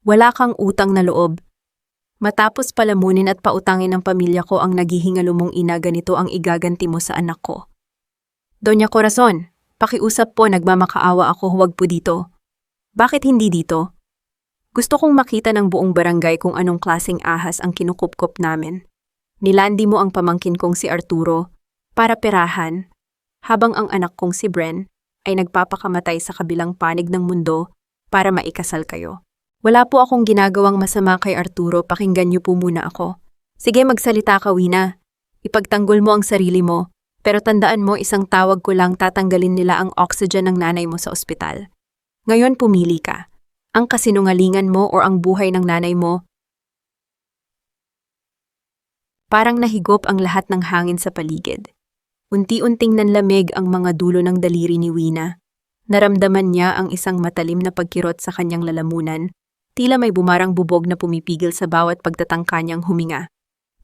Wala kang utang na loob. Matapos palamunin at pautangin ng pamilya ko ang naghihingalo mong ina, ganito ang igaganti mo sa anak ko. Doña Corazon, pakiusap po, nagmamakaawa ako, huwag po dito. Bakit hindi dito? Gusto kong makita ng buong barangay kung anong klaseng ahas ang kinukupkop namin. Nilandi mo ang pamangkin kong si Arturo para perahan, habang ang anak kong si Bren ay nagpapakamatay sa kabilang panig ng mundo para maikasal kayo. Wala po akong ginagawang masama kay Arturo, pakinggan niyo po muna ako. Sige, magsalita ka, Wina. Ipagtanggol mo ang sarili mo, pero tandaan mo, isang tawag ko lang tatanggalin nila ang oxygen ng nanay mo sa ospital. Ngayon pumili ka. Ang kasinungalingan mo o ang buhay ng nanay mo. Parang nahigop ang lahat ng hangin sa paligid. Unti-unting nanlamig ang mga dulo ng daliri ni Wina. Naramdaman niya ang isang matalim na pagkirot sa kanyang lalamunan, tila may bumarang bubog na pumipigil sa bawat pagtatangka niyang huminga.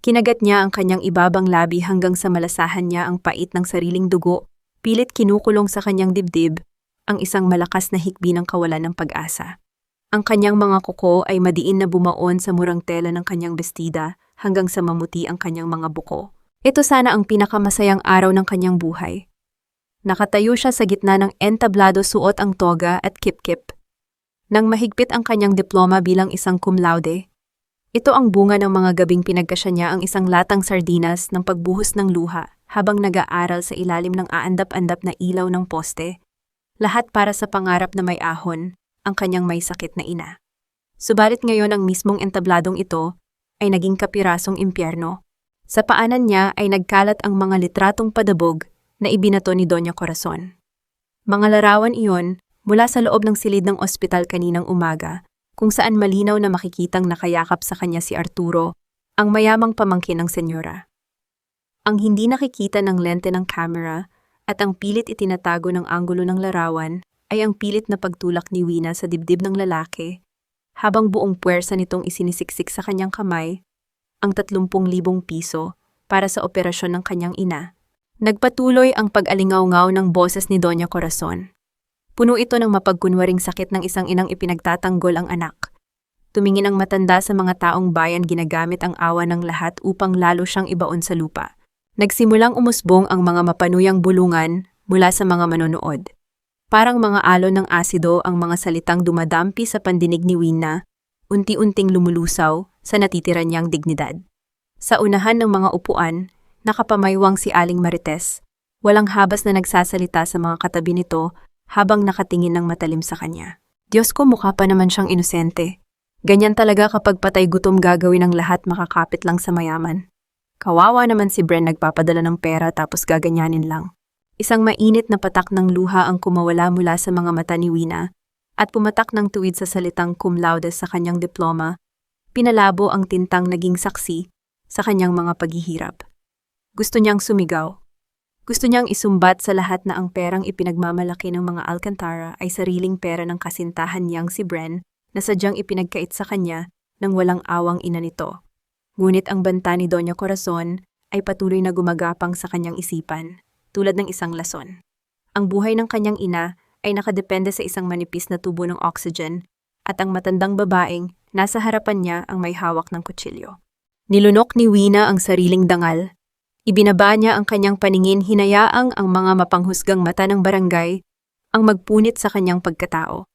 Kinagat niya ang kanyang ibabang labi hanggang sa malasahan niya ang pait ng sariling dugo, pilit kinukulong sa kanyang dibdib ang isang malakas na hikbi ng kawalan ng pag-asa. Ang kanyang mga kuko ay madiin na bumaon sa murang tela ng kanyang bestida hanggang sa mamuti ang kanyang mga buko. Ito sana ang pinakamasayang araw ng kanyang buhay. Nakatayo siya sa gitna ng entablado, suot ang toga at kip-kip. Nang mahigpit ang kanyang diploma bilang isang cum laude, ito ang bunga ng mga gabing pinagkasya niya ang isang latang sardinas ng pagbuhos ng luha habang nag-aaral sa ilalim ng aandap-andap na ilaw ng poste. Lahat para sa pangarap na may ahon, ang kanyang may sakit na ina. Subalit ngayon ang mismong entabladong ito ay naging kapirasong impyerno. Sa paanan niya ay nagkalat ang mga litratong padabog na ibinato ni Doña Corazon. Mga larawan iyon mula sa loob ng silid ng ospital kaninang umaga, kung saan malinaw na makikitang nakayakap sa kanya si Arturo, ang mayamang pamangkin ng senyora. Ang hindi nakikita ng lente ng camera at ang pilit itinatago ng anggulo ng larawan ay ang pilit na pagtulak ni Wina sa dibdib ng lalaki, habang buong puwersa nitong isinisiksik sa kanyang kamay ang 30,000 piso para sa operasyon ng kanyang ina. Nagpatuloy ang pag-alingaw-ngaw ng boses ni Doña Corazon. Puno ito ng mapagkunwaring sakit ng isang inang ipinagtatanggol ang anak. Tumingin ang matanda sa mga taong bayan, ginagamit ang awa ng lahat upang lalo siyang ibaon sa lupa. Nagsimulang umusbong ang mga mapanuyang bulungan mula sa mga manonood. Parang mga alon ng asido ang mga salitang dumadampi sa pandinig ni Wina, unti-unting lumulusaw sa natitira niyang dignidad. Sa unahan ng mga upuan, nakapamaywang si Aling Marites, walang habas na nagsasalita sa mga katabi nito habang nakatingin ng matalim sa kanya. Diyos ko, mukha pa naman siyang inosente. Ganyan talaga kapag patay gutom, gagawin ng lahat makakapit lang sa mayaman. Kawawa naman si Bren, nagpapadala ng pera tapos gaganyanin lang. Isang mainit na patak ng luha ang kumawala mula sa mga mata ni Wina at pumatak ng tuwid sa salitang cum laude sa kanyang diploma. Pinalabo ang tintang naging saksi sa kanyang mga paghihirap. Gusto niyang sumigaw. Gusto niyang isumbat sa lahat na ang perang ipinagmamalaki ng mga Alcantara ay sariling pera ng kasintahan niyang si Bren na sadyang ipinagkait sa kanya ng walang awang ina nito. Ngunit ang banta ni Doña Corazon ay patuloy na gumagapang sa kanyang isipan, tulad ng isang lason. Ang buhay ng kanyang ina ay nakadepende sa isang manipis na tubo ng oxygen at ang matandang babaeng nasa harapan niya ang may hawak ng kutsilyo. Nilunok ni Wina ang sariling dangal. Ibinaba niya ang kanyang paningin, hinayaang ang mga mapanghusgang mata ng barangay ang magpunit sa kanyang pagkatao.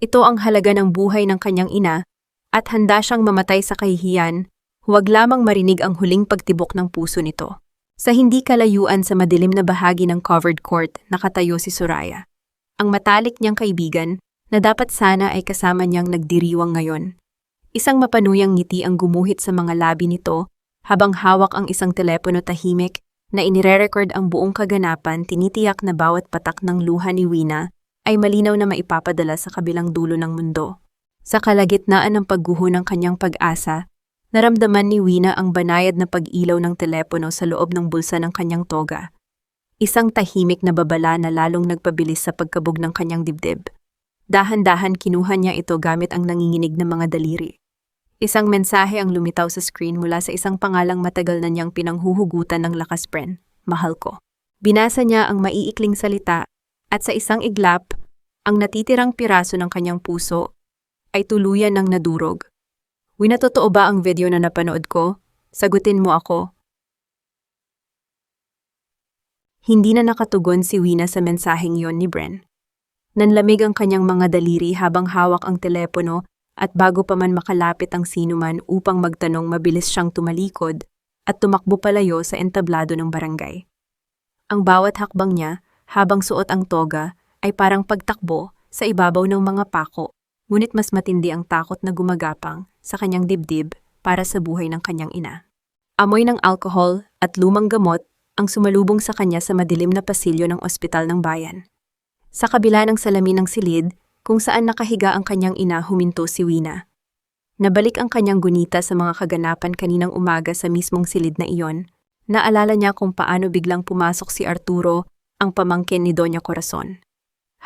Ito ang halaga ng buhay ng kanyang ina at handa siyang mamatay sa kahihiyan, huwag lamang marinig ang huling pagtibok ng puso nito. Sa hindi kalayuan sa madilim na bahagi ng covered court, nakatayo si Soraya. Ang matalik niyang kaibigan na dapat sana ay kasama niyang nagdiriwang ngayon. Isang mapanuyang ngiti ang gumuhit sa mga labi nito habang hawak ang isang telepono, tahimik na inire-record ang buong kaganapan. Tinitiyak na bawat patak ng luha ni Wina ay malinaw na maipapadala sa kabilang dulo ng mundo. Sa kalagitnaan ng pagguho ng kanyang pag-asa, naramdaman ni Wina ang banayad na pag-ilaw ng telepono sa loob ng bulsa ng kanyang toga. Isang tahimik na babala na lalong nagpabilis sa pagkabog ng kanyang dibdib. Dahan-dahan kinuha niya ito gamit ang nanginginig na mga daliri. Isang mensahe ang lumitaw sa screen mula sa isang pangalang matagal na niyang pinanghuhugutan ng lakas, Bren, mahal ko. Binasa niya ang maiikling salita at sa isang iglap, ang natitirang piraso ng kanyang puso ay tuluyan ng nadurog. Wina, totoo ba ang video na napanood ko? Sagutin mo ako. Hindi na nakatugon si Wina sa mensaheng yon ni Bren. Nanlamig ang kanyang mga daliri habang hawak ang telepono at bago pa man makalapit ang sinuman upang magtanong, mabilis siyang tumalikod at tumakbo palayo sa entablado ng barangay. Ang bawat hakbang niya habang suot ang toga ay parang pagtakbo sa ibabaw ng mga pako, ngunit mas matindi ang takot na gumagapang sa kanyang dibdib para sa buhay ng kanyang ina. Amoy ng alkohol at lumang gamot ang sumalubong sa kanya sa madilim na pasilyo ng ospital ng bayan. Sa kabila ng salamin ng silid, kung saan nakahiga ang kanyang ina, huminto si Wina. Nabalik ang kanyang gunita sa mga kaganapan kaninang umaga sa mismong silid na iyon. Naalala niya kung paano biglang pumasok si Arturo, ang pamangkin ni Doña Corazon.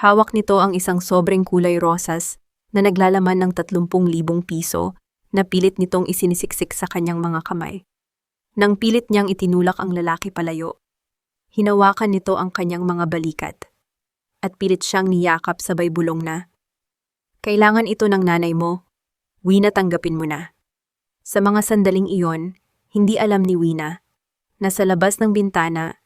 Hawak nito ang isang sobrang kulay rosas na naglalaman ng 30,000 piso na pilit nitong isinisiksik sa kanyang mga kamay. Nang pilit niyang itinulak ang lalaki palayo, hinawakan nito ang kanyang mga balikat at pilit siyang niyakap sabay bulong na, "Kailangan ito ng nanay mo. Wina, tanggapin mo na." Sa mga sandaling iyon, hindi alam ni Wina na sa labas ng bintana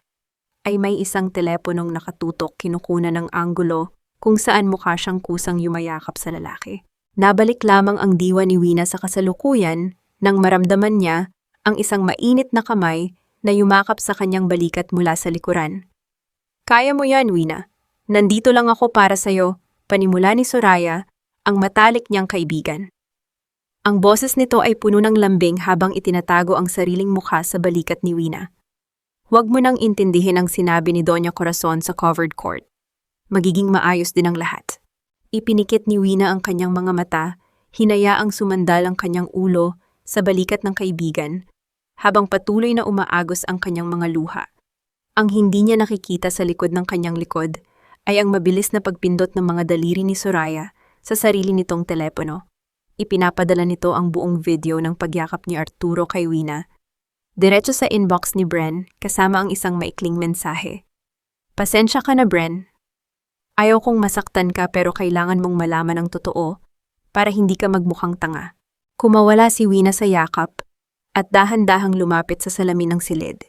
ay may isang teleponong nakatutok, kinukunan ng anggulo kung saan mukha siyang kusang yumayakap sa lalaki. Nabalik lamang ang diwa ni Wina sa kasalukuyan nang maramdaman niya ang isang mainit na kamay na yumakap sa kanyang balikat mula sa likuran. "Kaya mo yan, Wina. Nandito lang ako para sa'yo," panimula ni Soraya, ang matalik niyang kaibigan. Ang boses nito ay puno ng lambing habang itinatago ang sariling mukha sa balikat ni Wina. "Huwag mo nang intindihin ang sinabi ni Doña Corazon sa covered court. Magiging maayos din ang lahat." Ipinikit ni Wina ang kanyang mga mata, hinayaang sumandal ang kanyang ulo sa balikat ng kaibigan, habang patuloy na umaagos ang kanyang mga luha. Ang hindi niya nakikita sa likod ng kanyang likod ay ang mabilis na pagpindot ng mga daliri ni Soraya sa sarili nitong telepono. Ipinapadala nito ang buong video ng pagyakap ni Arturo kay Wina, diretso sa inbox ni Bren kasama ang isang maikling mensahe. "Pasensya ka na, Bren. Ayaw kong masaktan ka pero kailangan mong malaman ang totoo para hindi ka magmukhang tanga." Kumawala si Wina sa yakap at dahan-dahang lumapit sa salamin ng silid.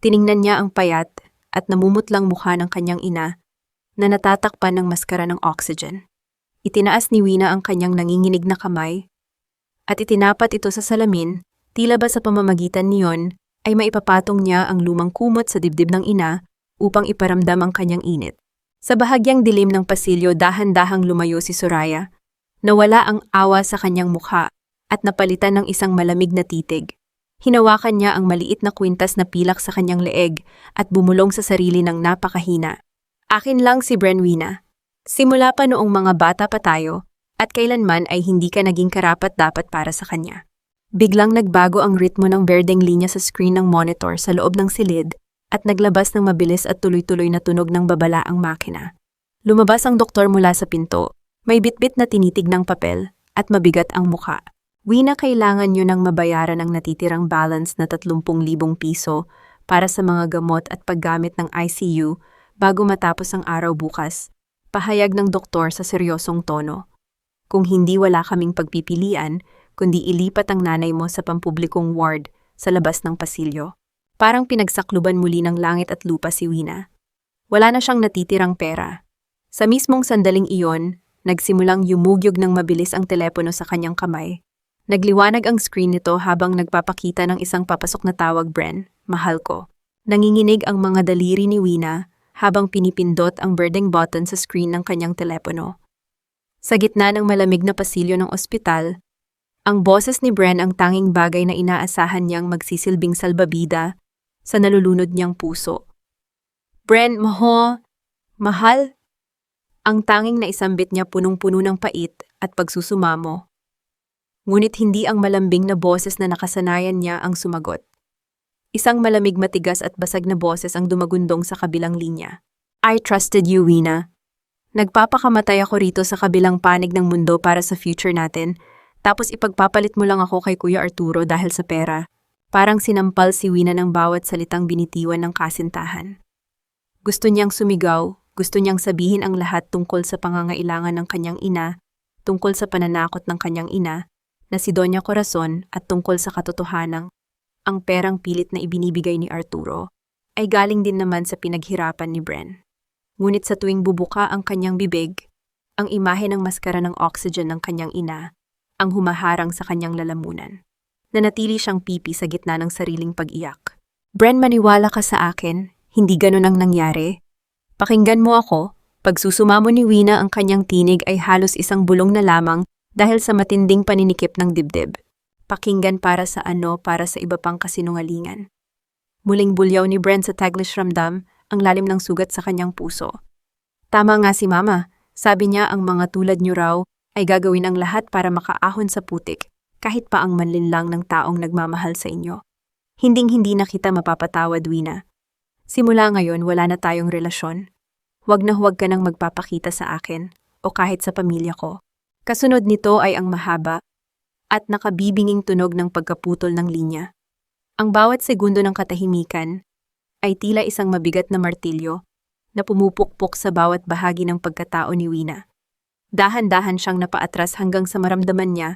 Tiningnan niya ang payat at namumutlang mukha ng kanyang ina na natatakpan ng maskara ng oxygen. Itinaas ni Wina ang kanyang nanginginig na kamay at itinapat ito sa salamin, tila ba sa pamamagitan niyon ay maipapatong niya ang lumang kumot sa dibdib ng ina upang iparamdam ang kanyang init. Sa bahagyang dilim ng pasilyo, dahan-dahang lumayo si Soraya. Nawala ang awa sa kanyang mukha at napalitan ng isang malamig na titig. Hinawakan niya ang maliit na kwintas na pilak sa kanyang leeg at bumulong sa sarili ng napakahina. "Akin lang si Bren, Wina. Simula pa noong mga bata pa tayo at kailanman ay hindi ka naging karapat-dapat para sa kanya." Biglang nagbago ang ritmo ng berdeng linya sa screen ng monitor sa loob ng silid at naglabas ng mabilis at tuloy-tuloy na tunog ng babala ang makina. Lumabas ang doktor mula sa pinto, may bitbit na tinitig ng papel at mabigat ang mukha. "Wina, kailangan nyo nang mabayaran ang natitirang balance na 30,000 piso para sa mga gamot at paggamit ng ICU bago matapos ang araw bukas," pahayag ng doktor sa seryosong tono. "Kung hindi, wala kaming pagpipilian kundi ilipat ang nanay mo sa pampublikong ward sa labas ng pasilyo." Parang pinagsakluban muli ng langit at lupa si Wina. Wala na siyang natitirang pera. Sa mismong sandaling iyon, nagsimulang yumugyog ng mabilis ang telepono sa kanyang kamay. Nagliwanag ang screen nito habang nagpapakita ng isang papasok na tawag, "Bren, mahal ko." Nanginginig ang mga daliri ni Wina habang pinipindot ang birding button sa screen ng kanyang telepono. Sa gitna ng malamig na pasilyo ng ospital, ang boses ni Bren ang tanging bagay na inaasahan niyang magsisilbing salbabida sa nalulunod niyang puso. "Bren, mahal." Ang tanging na isambit niya punong-puno ng pait at pagsusumamo. Ngunit hindi ang malambing na boses na nakasanayan niya ang sumagot. Isang malamig, matigas at basag na boses ang dumagundong sa kabilang linya. "I trusted you, Wina. Nagpapakamatay ako rito sa kabilang panig ng mundo para sa future natin, tapos ipagpapalit mo lang ako kay Kuya Arturo dahil sa pera." Parang sinampal si Wina ng bawat salitang binitiwan ng kasintahan. Gusto niyang sumigaw, gusto niyang sabihin ang lahat tungkol sa pangangailangan ng kanyang ina, tungkol sa pananakot ng kanyang ina na si Doña Corazon at tungkol sa katotohanang ang perang pilit na ibinibigay ni Arturo ay galing din naman sa pinaghirapan ni Bren. Ngunit sa tuwing bubuka ang kanyang bibig, ang imahe ng maskara ng oxygen ng kanyang ina ang humaharang sa kanyang lalamunan. Nanatili siyang pipi sa gitna ng sariling pag-iyak. Bren, maniwala ka sa akin, hindi ganun ang nangyari. Pakinggan mo ako, pagsusumamo ni Wina ang kanyang tinig ay halos isang bulong na lamang dahil sa matinding paninikip ng dibdib. Pakinggan para sa iba pang kasinungalingan. Muling bulyaw ni Bren sa Taglish ramdam ang lalim ng sugat sa kanyang puso. Tama nga si Mama, sabi niya ang mga tulad niyo raw ay gagawin ang lahat para makaahon sa putik kahit pa ang manlinlang ng taong nagmamahal sa inyo. Hinding-hindi na kita mapapatawad, Wina. Simula ngayon wala na tayong relasyon. Huwag na huwag ka nang magpapakita sa akin o kahit sa pamilya ko. Kasunod nito ay ang mahaba at nakabibinging tunog ng pagkaputol ng linya. Ang bawat segundo ng katahimikan ay tila isang mabigat na martilyo na pumupukpok sa bawat bahagi ng pagkatao ni Wina. Dahan-dahan siyang napaatras hanggang sa maramdaman niya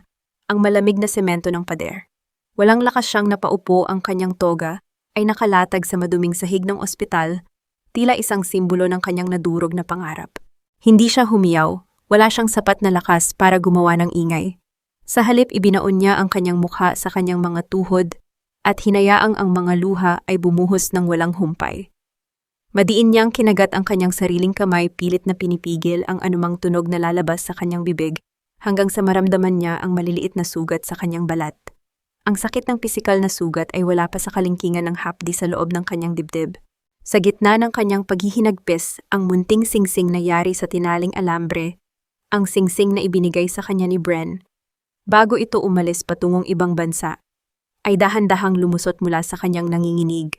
ang malamig na semento ng pader. Walang lakas siyang napaupo, ang kanyang toga ay nakalatag sa maduming sahig ng ospital, tila isang simbolo ng kanyang nadurog na pangarap. Hindi siya humiyaw, wala siyang sapat na lakas para gumawa ng ingay. Sa halip ibinaon niya ang kanyang mukha sa kanyang mga tuhod at hinayaang ang mga luha ay bumuhos ng walang humpay. Madiin niyang kinagat ang kanyang sariling kamay, pilit na pinipigil ang anumang tunog na lalabas sa kanyang bibig hanggang sa maramdaman niya ang maliliit na sugat sa kanyang balat. Ang sakit ng pisikal na sugat ay wala pa sa kalingkingan ng hapdi sa loob ng kanyang dibdib. Sa gitna ng kanyang paghihinagpis, ang munting singsing na yari sa tinaling alambre, ang singsing na ibinigay sa kanya ni Bren, bago ito umalis patungong ibang bansa, ay dahan-dahang lumusot mula sa kanyang nanginginig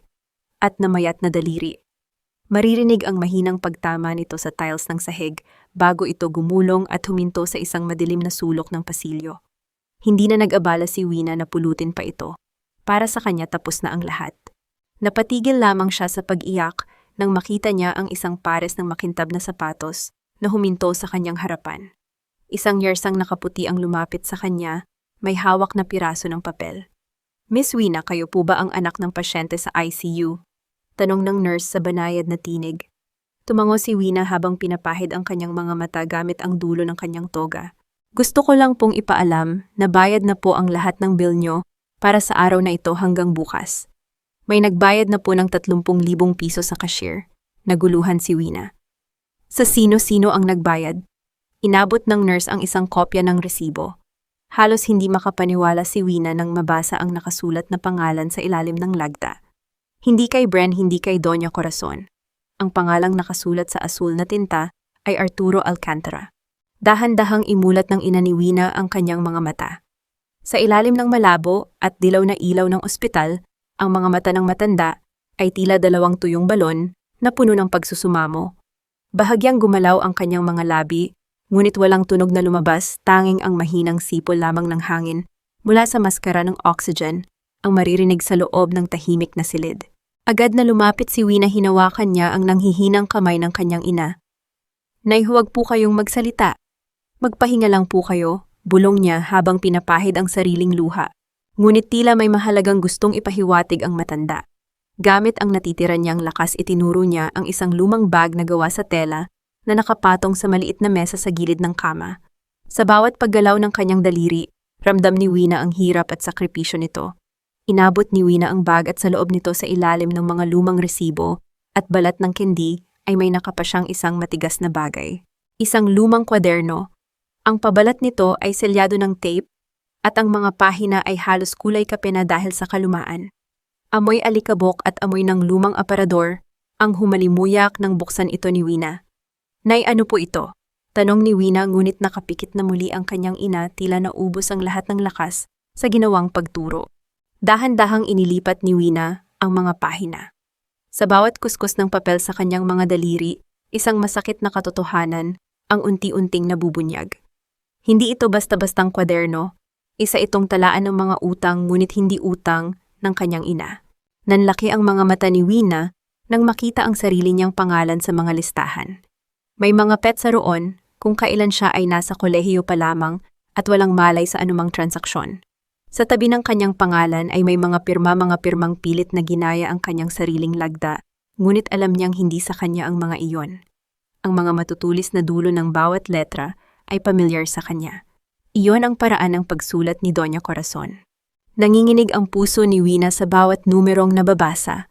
at namayat na daliri. Maririnig ang mahinang pagtama nito sa tiles ng sahig bago ito gumulong at huminto sa isang madilim na sulok ng pasilyo. Hindi na nag-abala si Wina na pulutin pa ito. Para sa kanya tapos na ang lahat. Napatigil lamang siya sa pag-iyak nang makita niya ang isang pares ng makintab na sapatos na huminto sa kanyang harapan. Isang yersang nakaputi ang lumapit sa kanya, may hawak na piraso ng papel. Miss Wina, kayo po ba ang anak ng pasyente sa ICU? Tanong ng nurse sa banayad na tinig. Tumango si Wina habang pinapahid ang kanyang mga mata gamit ang dulo ng kanyang toga. Gusto ko lang pong ipaalam na bayad na po ang lahat ng bill nyo para sa araw na ito hanggang bukas. May nagbayad na po ng 30,000 piso sa cashier. Naguluhan si Wina. Sa sino-sino ang nagbayad? Inabot ng nurse ang isang kopya ng resibo. Halos hindi makapaniwala si Wina nang mabasa ang nakasulat na pangalan sa ilalim ng lagda. Hindi kay Bren, hindi kay Doña Corazon. Ang pangalang nakasulat sa asul na tinta ay Arturo Alcantara. Dahan-dahang imulat ng ina ni Wina ang kanyang mga mata. Sa ilalim ng malabo at dilaw na ilaw ng ospital, ang mga mata ng matanda ay tila 2 tuyong balon na puno ng pagsusumamo. Bahagyang gumalaw ang kanyang mga labi, ngunit walang tunog na lumabas, tanging ang mahinang sipol lamang ng hangin mula sa maskara ng oxygen ang maririnig sa loob ng tahimik na silid. Agad na lumapit si Wina, hinawakan niya ang nanghihinang kamay ng kanyang ina. Nay, huwag po kayong magsalita. Magpahinga lang po kayo, bulong niya habang pinapahid ang sariling luha. Ngunit tila may mahalagang gustong ipahiwatig ang matanda. Gamit ang natitira niyang lakas, itinuro niya ang isang lumang bag na gawa sa tela na nakapatong sa maliit na mesa sa gilid ng kama. Sa bawat paggalaw ng kanyang daliri, ramdam ni Wina ang hirap at sakripisyo nito. Inabot ni Wina ang bag at sa loob nito sa ilalim ng mga lumang resibo at balat ng kendi ay may nakapasyang isang matigas na bagay. Isang lumang kwaderno. Ang pabalat nito ay selyado ng tape at ang mga pahina ay halos kulay kape na dahil sa kalumaan. Amoy alikabok at amoy ng lumang aparador ang humalimuyak nang buksan ito ni Wina. Nay, ano po ito? Tanong ni Wina, ngunit nakapikit na muli ang kanyang ina, tila naubos ang lahat ng lakas sa ginawang pagturo. Dahan-dahang inilipat ni Wina ang mga pahina. Sa bawat kuskus ng papel sa kanyang mga daliri, isang masakit na katotohanan ang unti-unting nabubunyag. Hindi ito basta-bastang kwaderno, isa itong talaan ng mga utang, ngunit hindi utang ng kanyang ina. Nanlaki ang mga mata ni Wina nang makita ang sarili niyang pangalan sa mga listahan. May mga petsa roon, kung kailan siya ay nasa kolehiyo pa lamang at walang malay sa anumang transaksyon. Sa tabi ng kanyang pangalan ay may mga pirmang pilit na ginaya ang kanyang sariling lagda, ngunit alam niyang hindi sa kanya ang mga iyon. Ang mga matutulis na dulo ng bawat letra ay pamilyar sa kanya. Iyon ang paraan ng pagsulat ni Doña Corazon. Nanginginig ang puso ni Wina sa bawat numerong nababasa.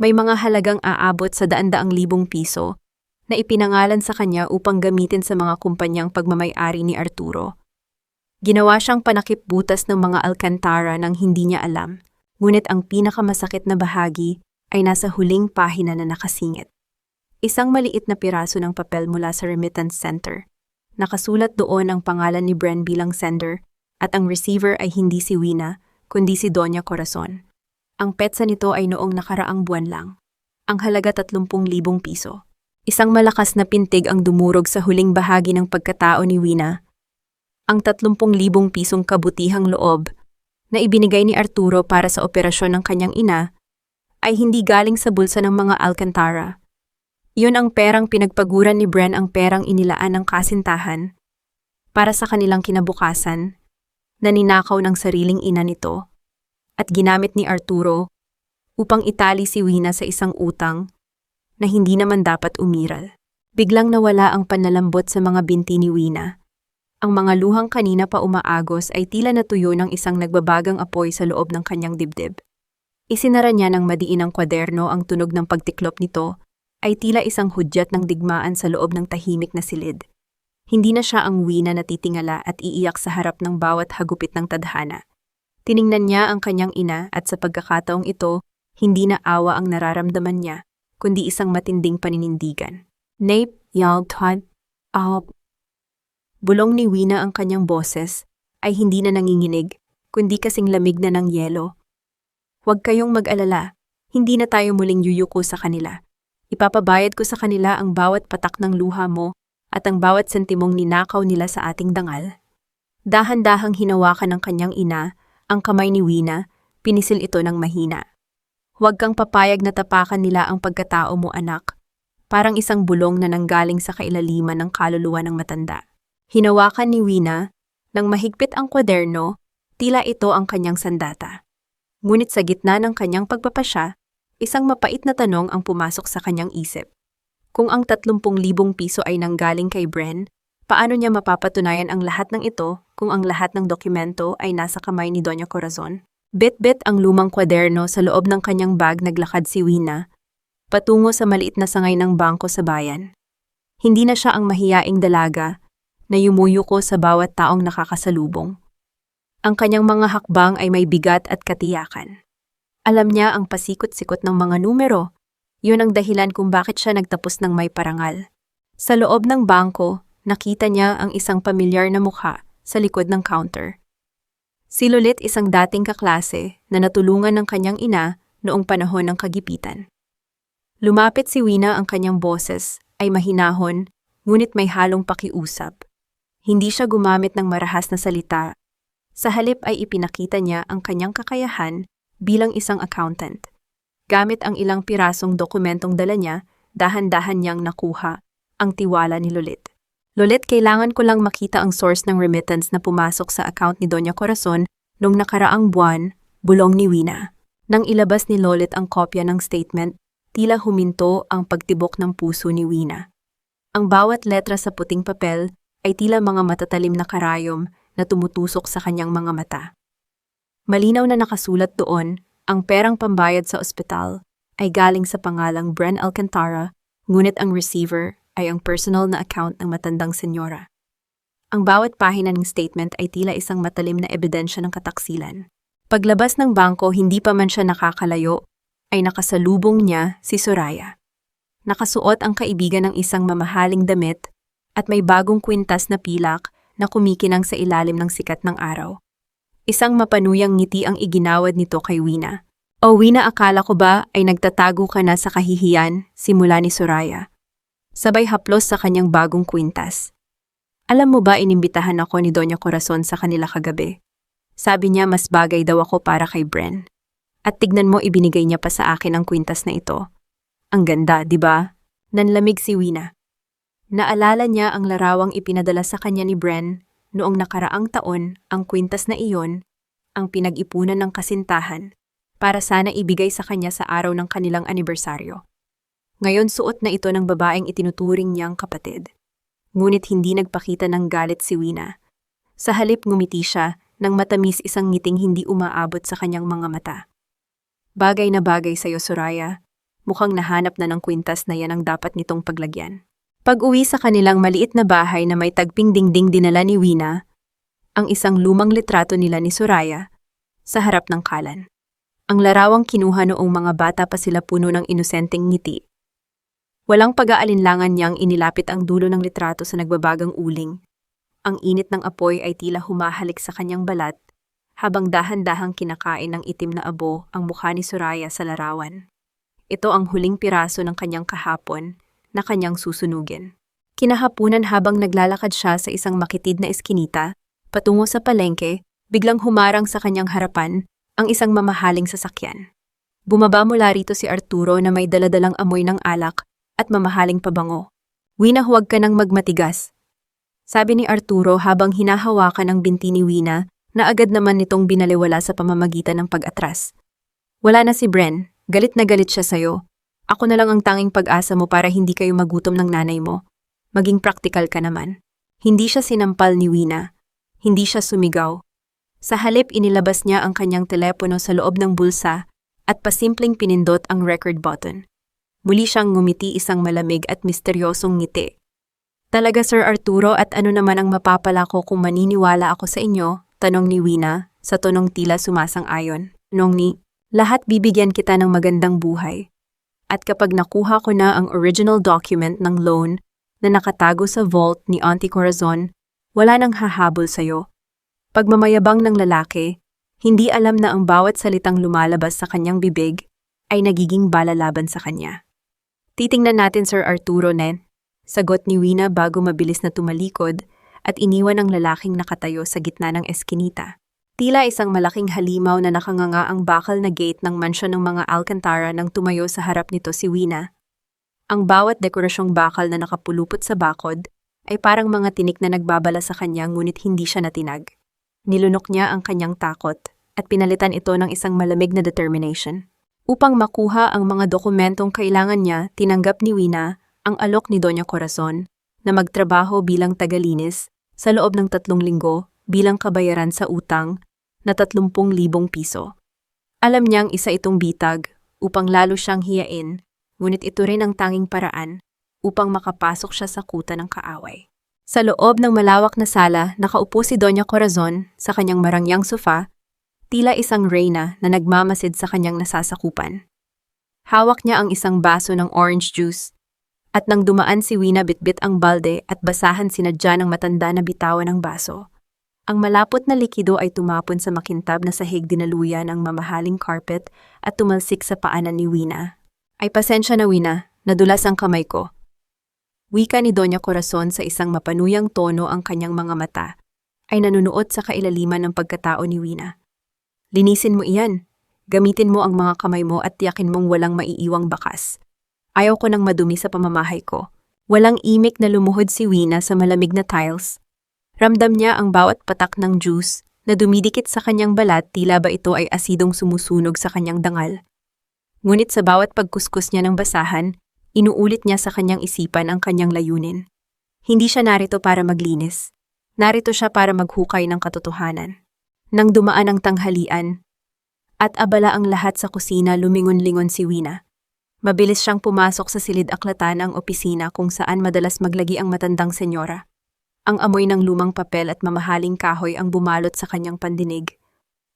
May mga halagang aabot sa daan-daang libong piso na ipinangalan sa kanya upang gamitin sa mga kumpanyang pagmamay-ari ni Arturo. Ginawa siyang panakip-butas ng mga alkantara nang hindi niya alam, ngunit ang pinakamasakit na bahagi ay nasa huling pahina na nakasingit. Isang maliit na piraso ng papel mula sa remittance center. Nakasulat doon ang pangalan ni Bren bilang sender at ang receiver ay hindi si Wina, kundi si Doña Corazon. Ang petsa nito ay noong nakaraang buwan lang. Ang halaga 30,000 piso. Isang malakas na pintig ang dumurog sa huling bahagi ng pagkatao ni Wina. Ang 30,000 pisong kabutihang loob na ibinigay ni Arturo para sa operasyon ng kanyang ina ay hindi galing sa bulsa ng mga alkantara. Iyon ang perang pinagpaguran ni Bren, ang perang inilaan ng kasintahan para sa kanilang kinabukasan na ninakaw ng sariling ina nito at ginamit ni Arturo upang itali si Wina sa isang utang na hindi naman dapat umiral. Biglang nawala ang panlalambot sa mga binti ni Wina. Ang mga luhang kanina pa umaagos ay tila natuyo ng isang nagbabagang apoy sa loob ng kanyang dibdib. Isinara niya ng madiin ang kwaderno, ang tunog ng pagtiklop nito ay tila isang hudyat ng digmaan sa loob ng tahimik na silid. Hindi na siya ang Wina na titingala at iiyak sa harap ng bawat hagupit ng tadhana. Tiningnan niya ang kanyang ina at sa pagkakataong ito, hindi na awa ang nararamdaman niya, kundi isang matinding paninindigan. Nape, yag, tad, Bulong ni Wina ang kanyang boses ay hindi na nanginginig, kundi kasing lamig na ng yelo. Huwag kayong mag-alala, hindi na tayo muling yuyuko sa kanila. Ipapabayad ko sa kanila ang bawat patak ng luha mo at ang bawat sentimong ninakaw nila sa ating dangal. Dahan-dahang hinawakan ng kanyang ina ang kamay ni Wina, pinisil ito ng mahina. Huwag kang papayag na tapakan nila ang pagkatao mo, anak. Parang isang bulong na nanggaling sa kailaliman ng kaluluwa ng matanda. Hinawakan ni Wina nang mahigpit ang kwaderno, tila ito ang kanyang sandata. Ngunit sa gitna ng kanyang pagpapasya, isang mapait na tanong ang pumasok sa kanyang isip. Kung ang 30,000 piso ay nanggaling kay Bren, paano niya mapapatunayan ang lahat ng ito kung ang lahat ng dokumento ay nasa kamay ni Doña Corazon? Bit-bit ang lumang kwaderno sa loob ng kanyang bag, naglakad si Wina patungo sa maliit na sangay ng bangko sa bayan. Hindi na siya ang mahiyaing dalaga na yumuyuko sa bawat taong nakakasalubong. Ang kanyang mga hakbang ay may bigat at katiyakan. Alam niya ang pasikot-sikot ng mga numero. Yun ang dahilan kung bakit siya nagtapos ng may parangal. Sa loob ng bangko, nakita niya ang isang pamilyar na mukha sa likod ng counter. Si Lolit, isang dating kaklase na natulungan ng kanyang ina noong panahon ng kagipitan. Lumapit si Wina, ang kanyang boses ay mahinahon, ngunit may halong pakiusap. Hindi siya gumamit ng marahas na salita. Sa halip ay ipinakita niya ang kanyang kakayahan bilang isang accountant. Gamit ang ilang pirasong dokumentong dala niya, dahan-dahan niyang nakuha ang tiwala ni Lolit. Lolit, kailangan ko lang makita ang source ng remittance na pumasok sa account ni Doña Corazon nung nakaraang buwan, bulong ni Wina. Nang ilabas ni Lolit ang kopya ng statement, tila huminto ang pagtibok ng puso ni Wina. Ang bawat letra sa puting papel ay tila mga matatalim na karayom na tumutusok sa kanyang mga mata. Malinaw na nakasulat doon, ang perang pambayad sa ospital ay galing sa pangalang Bren Alcantara, ngunit ang receiver ay ang personal na account ng matandang senyora. Ang bawat pahina ng statement ay tila isang matalim na ebidensya ng kataksilan. Paglabas ng bangko, hindi pa man siya nakakalayo, ay nakasalubong niya si Soraya. Nakasuot ang kaibigan ng isang mamahaling damit at may bagong kwintas na pilak na kumikinang sa ilalim ng sikat ng araw. Isang mapanuyang ngiti ang iginawad nito kay Wina. "O Wina, akala ko ba ay nagtatago ka na sa kahihiyan?" simula ni Soraya. Sabay haplos sa kanyang bagong kwintas. "Alam mo ba, inimbitahan ako ni Doña Corazon sa kanila kagabi. Sabi niya mas bagay daw ako para kay Bren. At tignan mo, ibinigay niya pa sa akin ang kwintas na ito. Ang ganda, di ba?" Nanlamig si Wina. Naalala niya ang larawang ipinadala sa kanya ni Bren noong nakaraang taon, ang kwintas na iyon, ang pinag-ipunan ng kasintahan, para sana ibigay sa kanya sa araw ng kanilang anibersaryo. Ngayon suot na ito ng babaeng itinuturing niyang kapatid. Ngunit hindi nagpakita ng galit si Wina. Sa halip ngumiti siya nang matamis isang ngiting hindi umaabot sa kanyang mga mata. Bagay na bagay sa'yo, Soraya. Mukhang nahanap na ng kwintas na yan ang dapat nitong paglagyan. Pag-uwi sa kanilang maliit na bahay na may tagping dingding dinala ni Wina, ang isang lumang litrato nila ni Soraya sa harap ng kalan. Ang larawang kinuha noong mga bata pa sila puno ng inosenteng ngiti. Walang pag-aalinlangan niyang inilapit ang dulo ng litrato sa nagbabagang uling. Ang init ng apoy ay tila humahalik sa kanyang balat, habang dahan-dahang kinakain ng itim na abo ang mukha ni Soraya sa larawan. Ito ang huling piraso ng kanyang kahapon na kanyang susunugin. Kinahapunan habang naglalakad siya sa isang makitid na eskinita, patungo sa palengke, biglang humarang sa kanyang harapan ang isang mamahaling sasakyan. Bumaba mula rito si Arturo na may daladalang amoy ng alak at mamahaling pabango. Wina, huwag ka nang magmatigas, sabi ni Arturo habang hinahawakan ang binti ni Wina na agad naman nitong binaliwala sa pamamagitan ng pag-atras. Wala na si Bren, galit na galit siya sa'yo. Ako na lang ang tanging pag-asa mo para hindi kayo magutom ng nanay mo. Maging praktikal ka naman. Hindi siya sinampal ni Wina. Hindi siya sumigaw. Sa halip inilabas niya ang kanyang telepono sa loob ng bulsa at pasimpleng pinindot ang record button. Muli siyang ngumiti, isang malamig at misteryosong ngiti. Talaga, Sir Arturo, at ano naman ang mapapala ko kung maniniwala ako sa inyo? Tanong ni Wina, sa tonong tila sumasang-ayon. Lahat bibigyan kita ng magandang buhay. At kapag nakuha ko na ang original document ng loan na nakatago sa vault ni Auntie Corazon, wala nang hahabol sa'yo. Pagmamayabang ng lalaki, hindi alam na ang bawat salitang lumalabas sa kanyang bibig ay nagiging bala laban sa kanya. Titingnan natin, Sir Arturo, nen, sagot ni Wina bago mabilis na tumalikod at iniwan ang lalaking nakatayo sa gitna ng eskinita. Tila isang malaking halimaw na nakanganga ang bakal na gate ng mansyon ng mga Alcantara nang tumayo sa harap nito si Wina. Ang bawat dekorasyong bakal na nakapulupot sa bakod ay parang mga tinik na nagbabala sa kanya ngunit hindi siya natinag. Nilunok niya ang kanyang takot at pinalitan ito ng isang malamig na determination. Upang makuha ang mga dokumentong kailangan niya, tinanggap ni Wina ang alok ni Doña Corazon na magtrabaho bilang tagalinis sa loob ng 3 linggo bilang kabayaran sa utang na 30,000 piso. Alam niyang isa itong bitag upang lalo siyang hiyain, ngunit ito rin ang tanging paraan upang makapasok siya sa kuta ng kaaway. Sa loob ng malawak na sala, nakaupo si Doña Corazon sa kanyang marangyang sofa, tila isang reyna na nagmamasid sa kanyang nasasakupan. Hawak niya ang isang baso ng orange juice, at nang dumaan si Wina, bitbit ang balde at basahan sinadya ng matanda na bitawan ng baso. Ang malapot na likido ay tumapon sa makintab na sahig, dinaluyan ang mamahaling carpet at tumalsik sa paanan ni Wina. Ay pasensya na, Wina, nadulas ang kamay ko. Wika ni Doña Corazon sa isang mapanuyang tono, ang kanyang mga mata ay nanunuot sa kailaliman ng pagkatao ni Wina. Linisin mo iyan. Gamitin mo ang mga kamay mo at tiyakin mong walang maiiwang bakas. Ayaw ko nang madumi sa pamamahay ko. Walang imik na lumuhod si Wina sa malamig na tiles. Ramdam niya ang bawat patak ng juice na dumidikit sa kanyang balat, tila ba ito ay asidong sumusunog sa kanyang dangal. Ngunit sa bawat pagkuskus niya ng basahan, inuulit niya sa kanyang isipan ang kanyang layunin. Hindi siya narito para maglinis. Narito siya para maghukay ng katotohanan. Nang dumaan ang tanghalian at abala ang lahat sa kusina, lumingon-lingon si Wina. Mabilis siyang pumasok sa silid-aklatan ang opisina kung saan madalas maglagi ang matandang senyora. Ang amoy ng lumang papel at mamahaling kahoy ang bumalot sa kanyang pandinig,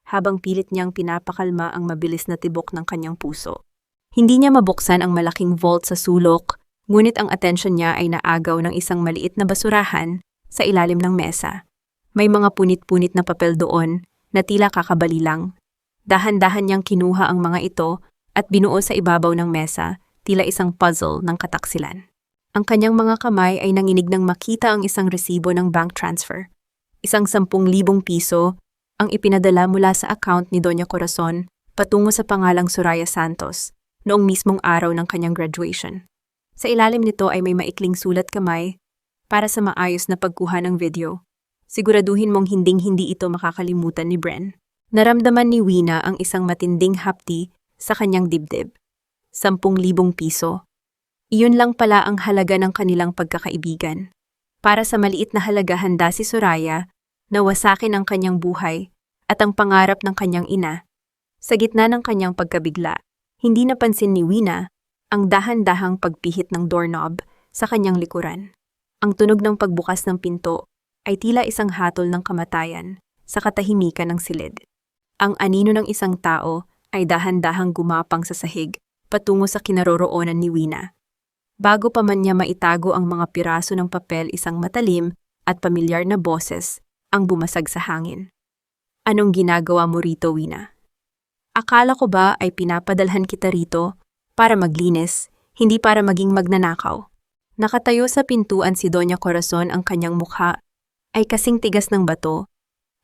habang pilit niyang pinapakalma ang mabilis na tibok ng kanyang puso. Hindi niya mabuksan ang malaking vault sa sulok, ngunit ang atensyon niya ay naagaw ng isang maliit na basurahan sa ilalim ng mesa. May mga punit-punit na papel doon na tila kakabali lang. Dahan-dahan niyang kinuha ang mga ito at binuo sa ibabaw ng mesa, tila isang puzzle ng kataksilan. Ang kanyang mga kamay ay nanginig nang makita ang isang resibo ng bank transfer. Isang 10,000 piso ang ipinadala mula sa account ni Doña Corazon patungo sa pangalang Soraya Santos noong mismong araw ng kanyang graduation. Sa ilalim nito ay may maikling sulat kamay para sa maayos na pagkuha ng video. Siguraduhin mong hinding-hindi ito makakalimutan ni Bren. Naramdaman ni Wina ang isang matinding hapti sa kanyang dibdib. 10,000 piso. Iyon lang pala ang halaga ng kanilang pagkakaibigan. Para sa maliit na halaga handa si Soraya na wasakin ang kanyang buhay at ang pangarap ng kanyang ina. Sa gitna ng kanyang pagkabigla, hindi napansin ni Wina ang dahan-dahang pagpihit ng doorknob sa kanyang likuran. Ang tunog ng pagbukas ng pinto ay tila isang hatol ng kamatayan sa katahimikan ng silid. Ang anino ng isang tao ay dahan-dahang gumapang sa sahig patungo sa kinaroroonan ni Wina. Bago pa man niya maitago ang mga piraso ng papel, isang matalim at pamilyar na boses ang bumasag sa hangin. Anong ginagawa mo rito, Wina? Akala ko ba ay pinapadalhan kita rito para maglinis, hindi para maging magnanakaw? Nakatayo sa pintuan si Doña Corazon, ang kanyang mukha ay kasing tigas ng bato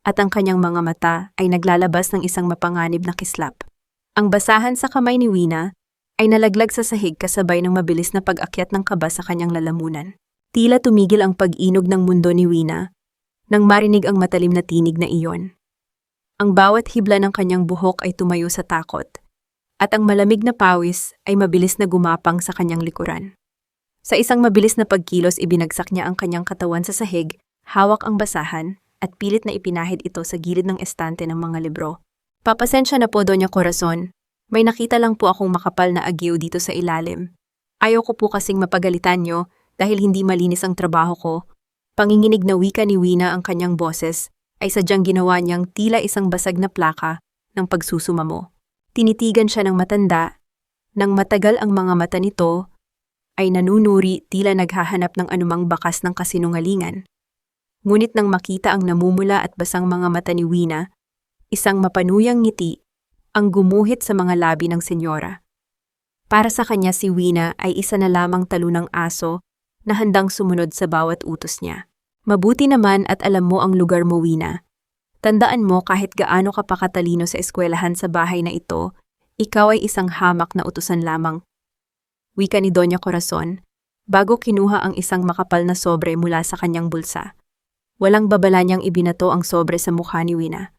at ang kanyang mga mata ay naglalabas ng isang mapanganib na kislap. Ang basahan sa kamay ni Wina ay nalaglag sa sahig kasabay ng mabilis na pag-akyat ng kaba sa kanyang lalamunan. Tila tumigil ang pag-inog ng mundo ni Wina nang marinig ang matalim na tinig na iyon. Ang bawat hibla ng kanyang buhok ay tumayo sa takot, at ang malamig na pawis ay mabilis na gumapang sa kanyang likuran. Sa isang mabilis na pagkilos, ibinagsak niya ang kanyang katawan sa sahig, hawak ang basahan, at pilit na ipinahid ito sa gilid ng estante ng mga libro. Papasensya na po, Doña Corazon. May nakita lang po akong makapal na agyo dito sa ilalim. Ayaw ko po kasing mapagalitan nyo dahil hindi malinis ang trabaho ko. Panginginig na wika ni Wina, ang kanyang boses ay sadyang ginawa niyang tila isang basag na plaka ng pagsusumamo. Tinitigan siya ng matanda. Nang matagal ang mga mata nito ay nanunuri, tila naghahanap ng anumang bakas ng kasinungalingan. Ngunit nang makita ang namumula at basang mga mata ni Wina, isang mapanuyang ngiti ang gumuhit sa mga labi ng senyora. Para sa kanya, si Wina ay isa na lamang talunang aso na handang sumunod sa bawat utos niya. Mabuti naman at alam mo ang lugar mo, Wina. Tandaan mo, kahit gaano ka pa katalino sa eskwelahan sa bahay na ito, ikaw ay isang hamak na utusan lamang. Wika ni Doña Corazon, bago kinuha ang isang makapal na sobre mula sa kanyang bulsa. Walang babala niyang ibinato ang sobre sa mukha ni Wina.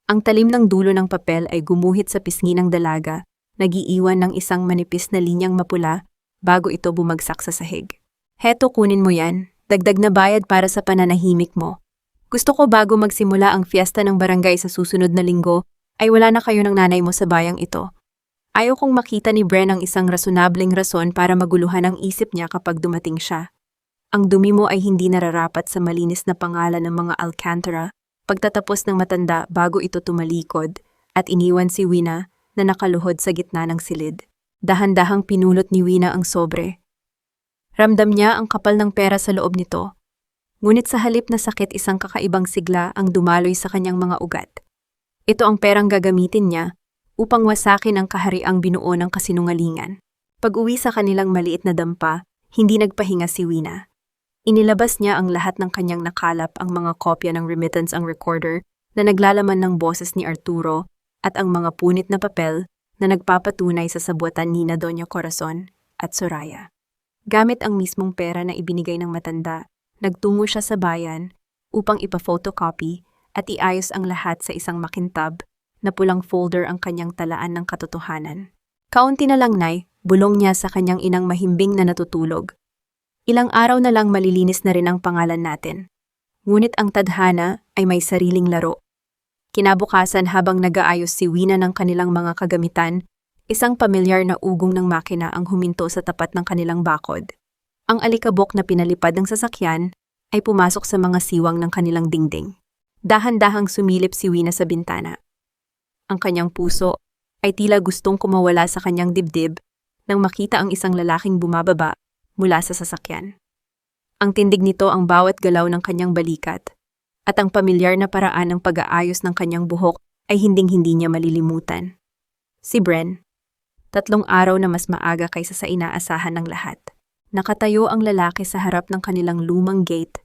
Ang talim ng dulo ng papel ay gumuhit sa pisngi ng dalaga, nag-iiwan ng isang manipis na linyang mapula bago ito bumagsak sa sahig. Heto, kunin mo yan, dagdag na bayad para sa pananahimik mo. Gusto ko bago magsimula ang fiesta ng barangay sa susunod na linggo, ay wala na kayo ng nanay mo sa bayang ito. Ayaw kong makita ni Bren ang isang rasonableng rason para maguluhan ang isip niya kapag dumating siya. Ang dumi mo ay hindi nararapat sa malinis na pangalan ng mga Alcantara. Pagtatapos ng matanda bago ito tumalikod at iniwan si Wina na nakaluhod sa gitna ng silid. Dahan-dahang pinulot ni Wina ang sobre. Ramdam niya ang kapal ng pera sa loob nito. Ngunit sa halip na sakit, isang kakaibang sigla ang dumaloy sa kanyang mga ugat. Ito ang perang gagamitin niya upang wasakin ang kahariang binuo ng kasinungalingan. Pag-uwi sa kanilang maliit na dampa, hindi nagpahinga si Wina. Inilabas niya ang lahat ng kanyang nakalap, ang mga kopya ng remittance, ang recorder na naglalaman ng boses ni Arturo at ang mga punit na papel na nagpapatunay sa sabuatan ni na Doña Corazon at Soraya. Gamit ang mismong pera na ibinigay ng matanda, nagtungo siya sa bayan upang ipa-photocopy at iayos ang lahat sa isang makintab na pulang folder, ang kanyang talaan ng katotohanan. Kaunti na lang, Nay, bulong niya sa kanyang inang mahimbing na natutulog. Ilang araw na lang malilinis na rin ang pangalan natin. Ngunit ang tadhana ay may sariling laro. Kinabukasan, habang nag-aayos si Wina ng kanilang mga kagamitan, isang pamilyar na ugong ng makina ang huminto sa tapat ng kanilang bakod. Ang alikabok na pinalipad ng sasakyan ay pumasok sa mga siwang ng kanilang dingding. Dahan-dahang sumilip si Wina sa bintana. Ang kanyang puso ay tila gustong kumawala sa kanyang dibdib nang makita ang isang lalaking bumababa mula sa sasakyan. Ang tindig nito, ang bawat galaw ng kanyang balikat, at ang pamilyar na paraan ng pag-aayos ng kanyang buhok ay hinding-hindi niya malilimutan. Si Bren. 3 araw na mas maaga kaysa sa inaasahan ng lahat. Nakatayo ang lalaki sa harap ng kanilang lumang gate,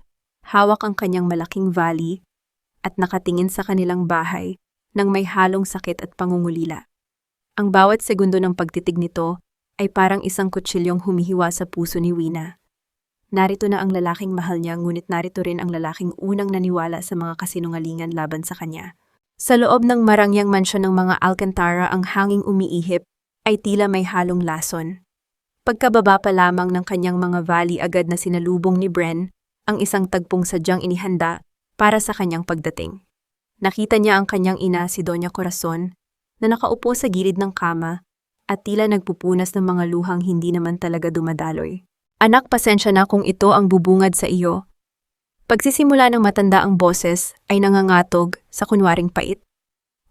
hawak ang kanyang malaking vali, at nakatingin sa kanilang bahay nang may halong sakit at pangungulila. Ang bawat segundo ng pagtitig nito ay parang isang kutsilyong humihiwa sa puso ni Wina. Narito na ang lalaking mahal niya, ngunit narito rin ang lalaking unang naniwala sa mga kasinungalingan laban sa kanya. Sa loob ng marangyang mansyon ng mga Alcantara, ang hanging umiihip ay tila may halong lason. Pagkababa pa lamang ng kanyang mga valley, agad na sinalubong ni Bren ang isang tagpong sadyang inihanda para sa kanyang pagdating. Nakita niya ang kanyang ina, si Doña Corazon, na nakaupo sa gilid ng kama at tila nagpupunas ng mga luhang hindi naman talaga dumadaloy. Anak, pasensya na kung ito ang bubungad sa iyo. Pagsisimula ng matanda ang boses ay nangangatog sa kunwaring pait.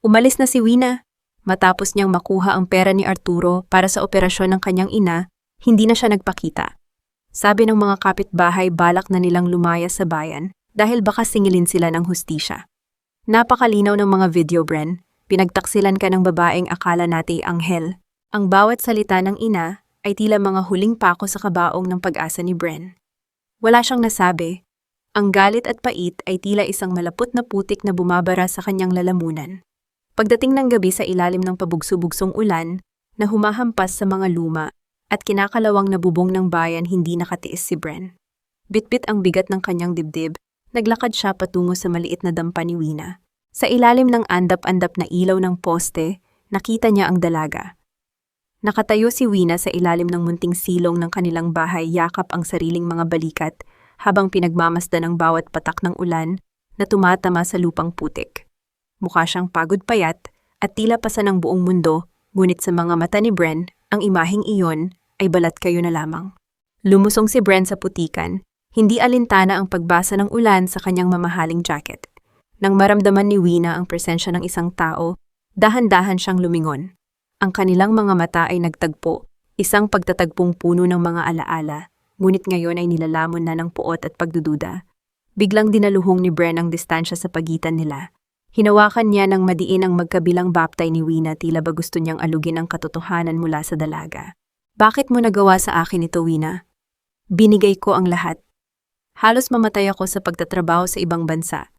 Umalis na si Wina. Matapos niyang makuha ang pera ni Arturo para sa operasyon ng kanyang ina, hindi na siya nagpakita. Sabi ng mga kapitbahay, balak na nilang lumaya sa bayan dahil baka singilin sila ng hustisya. Napakalinaw ng mga video, Bren. Pinagtaksilan ka ng babaeng akala natin anghel. Ang bawat salita ng ina ay tila mga huling pako sa kabaong ng pag-asa ni Bren. Wala siyang nasabi. Ang galit at pait ay tila isang malapot na putik na bumabara sa kanyang lalamunan. Pagdating ng gabi, sa ilalim ng pabugso-bugsong ulan na humahampas sa mga luma at kinakalawang na bubong ng bayan, hindi nakatiis si Bren. Bitbit ang bigat ng kanyang dibdib, naglakad siya patungo sa maliit na dampa ni Wina. Sa ilalim ng andap-andap na ilaw ng poste, nakita niya ang dalaga. Nakatayo si Wina sa ilalim ng munting silong ng kanilang bahay, yakap ang sariling mga balikat habang pinagmamasdan ang bawat patak ng ulan na tumatama sa lupang putik. Mukha siyang pagod, payat at tila pasa ng buong mundo, ngunit sa mga mata ni Bren, ang imaheng iyon ay balat kayo na lamang. Lumusong si Bren sa putikan, hindi alintana ang pagbasa ng ulan sa kanyang mamahaling jacket. Nang maramdaman ni Wina ang presensya ng isang tao, dahan-dahan siyang lumingon. Ang kanilang mga mata ay nagtagpo, isang pagtatagpong puno ng mga alaala, ngunit ngayon ay nilalamon na ng puot at pagdududa. Biglang dinaluhong ni Bren ang distansya sa pagitan nila. Hinawakan niya ng madiin ang magkabilang baptay ni Wina, tila ba gusto niyang alugin ang katotohanan mula sa dalaga. Bakit mo nagawa sa akin ito, Wina? Binigay ko ang lahat. Halos mamatay ako sa pagtatrabaho sa ibang bansa.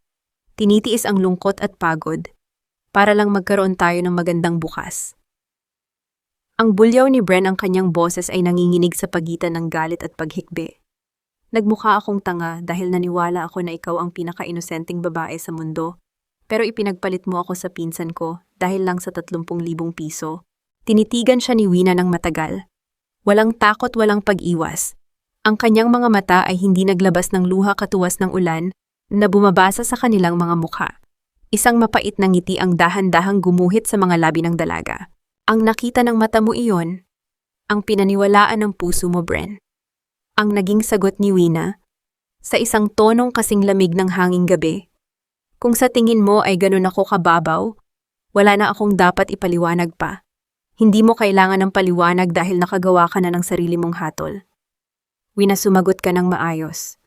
Tinitiis ang lungkot at pagod para lang magkaroon tayo ng magandang bukas. Ang bulyaw ni Bren, ang kanyang boses ay nanginginig sa pagitan ng galit at paghikbi. Nagmukha akong tanga dahil naniwala ako na ikaw ang pinaka-inosenteng babae sa mundo, pero ipinagpalit mo ako sa pinsan ko dahil lang sa 30,000 piso. Tinitigan siya ni Wina ng matagal. Walang takot, walang pag-iwas. Ang kanyang mga mata ay hindi naglabas ng luha katuwas ng ulan na bumabasa sa kanilang mga mukha. Isang mapait na ngiti ang dahan-dahang gumuhit sa mga labi ng dalaga. Ang nakita ng mata mo iyon, ang pinaniwalaan ng puso mo, Bren. Ang naging sagot ni Wina, sa isang tonong kasing lamig ng hanging gabi. Kung sa tingin mo ay ganun ako kababaw, wala na akong dapat ipaliwanag pa. Hindi mo kailangan ng paliwanag dahil nakagawa ka na ng sarili mong hatol. Wina, sumagot ka ng maayos.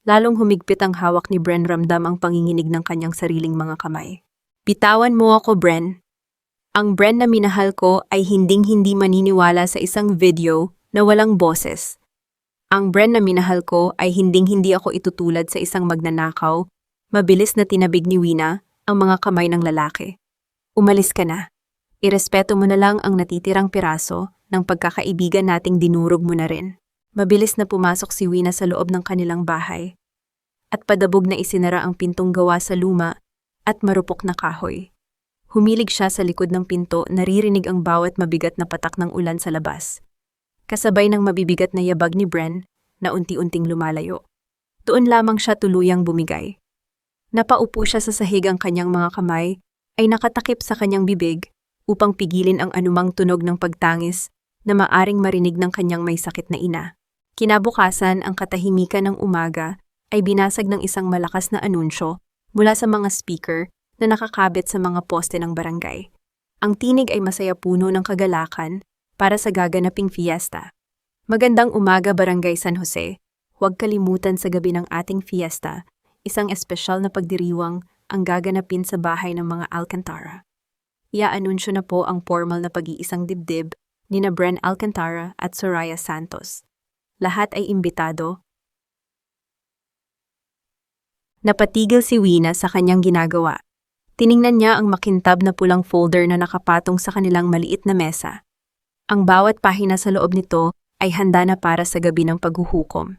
Lalong humigpit ang hawak ni Bren, ramdam ang panginginig ng kanyang sariling mga kamay. Bitawan mo ako, Bren. Ang Bren na minahal ko ay hinding-hindi maniniwala sa isang video na walang boses. Ang Bren na minahal ko ay hinding-hindi ako itutulad sa isang magnanakaw. Mabilis na tinabig ni Wina ang mga kamay ng lalaki. Umalis ka na. Irespeto mo na lang ang natitirang piraso ng pagkakaibigan nating dinurog mo na rin. Mabilis na pumasok si Wina sa loob ng kanilang bahay at padabog na isinara ang pintong gawa sa luma at marupok na kahoy. Humilig siya sa likod ng pinto, naririnig ang bawat mabigat na patak ng ulan sa labas. Kasabay ng mabibigat na yabag ni Bren na unti-unting lumalayo. Doon lamang siya tuluyang bumigay. Napaupo siya sa sahig, ang kanyang mga kamay ay nakatakip sa kanyang bibig upang pigilin ang anumang tunog ng pagtangis na maaring marinig ng kanyang may sakit na ina. Kinabukasan, ang katahimikan ng umaga ay binasag ng isang malakas na anunsyo mula sa mga speaker na nakakabit sa mga poste ng barangay. Ang tinig ay masaya, puno ng kagalakan para sa gaganaping fiesta. Magandang umaga, Barangay San Jose. Huwag kalimutan, sa gabi ng ating fiesta, isang espesyal na pagdiriwang ang gaganapin sa bahay ng mga Alcantara. Iaanunsyo na po ang formal na pag-iisang dibdib ni na Bren Alcantara at Soraya Santos. Lahat ay imbitado. Napatigil si Wina sa kanyang ginagawa. Tiningnan niya ang makintab na pulang folder na nakapatong sa kanilang maliit na mesa. Ang bawat pahina sa loob nito ay handa na para sa gabi ng paghuhukom.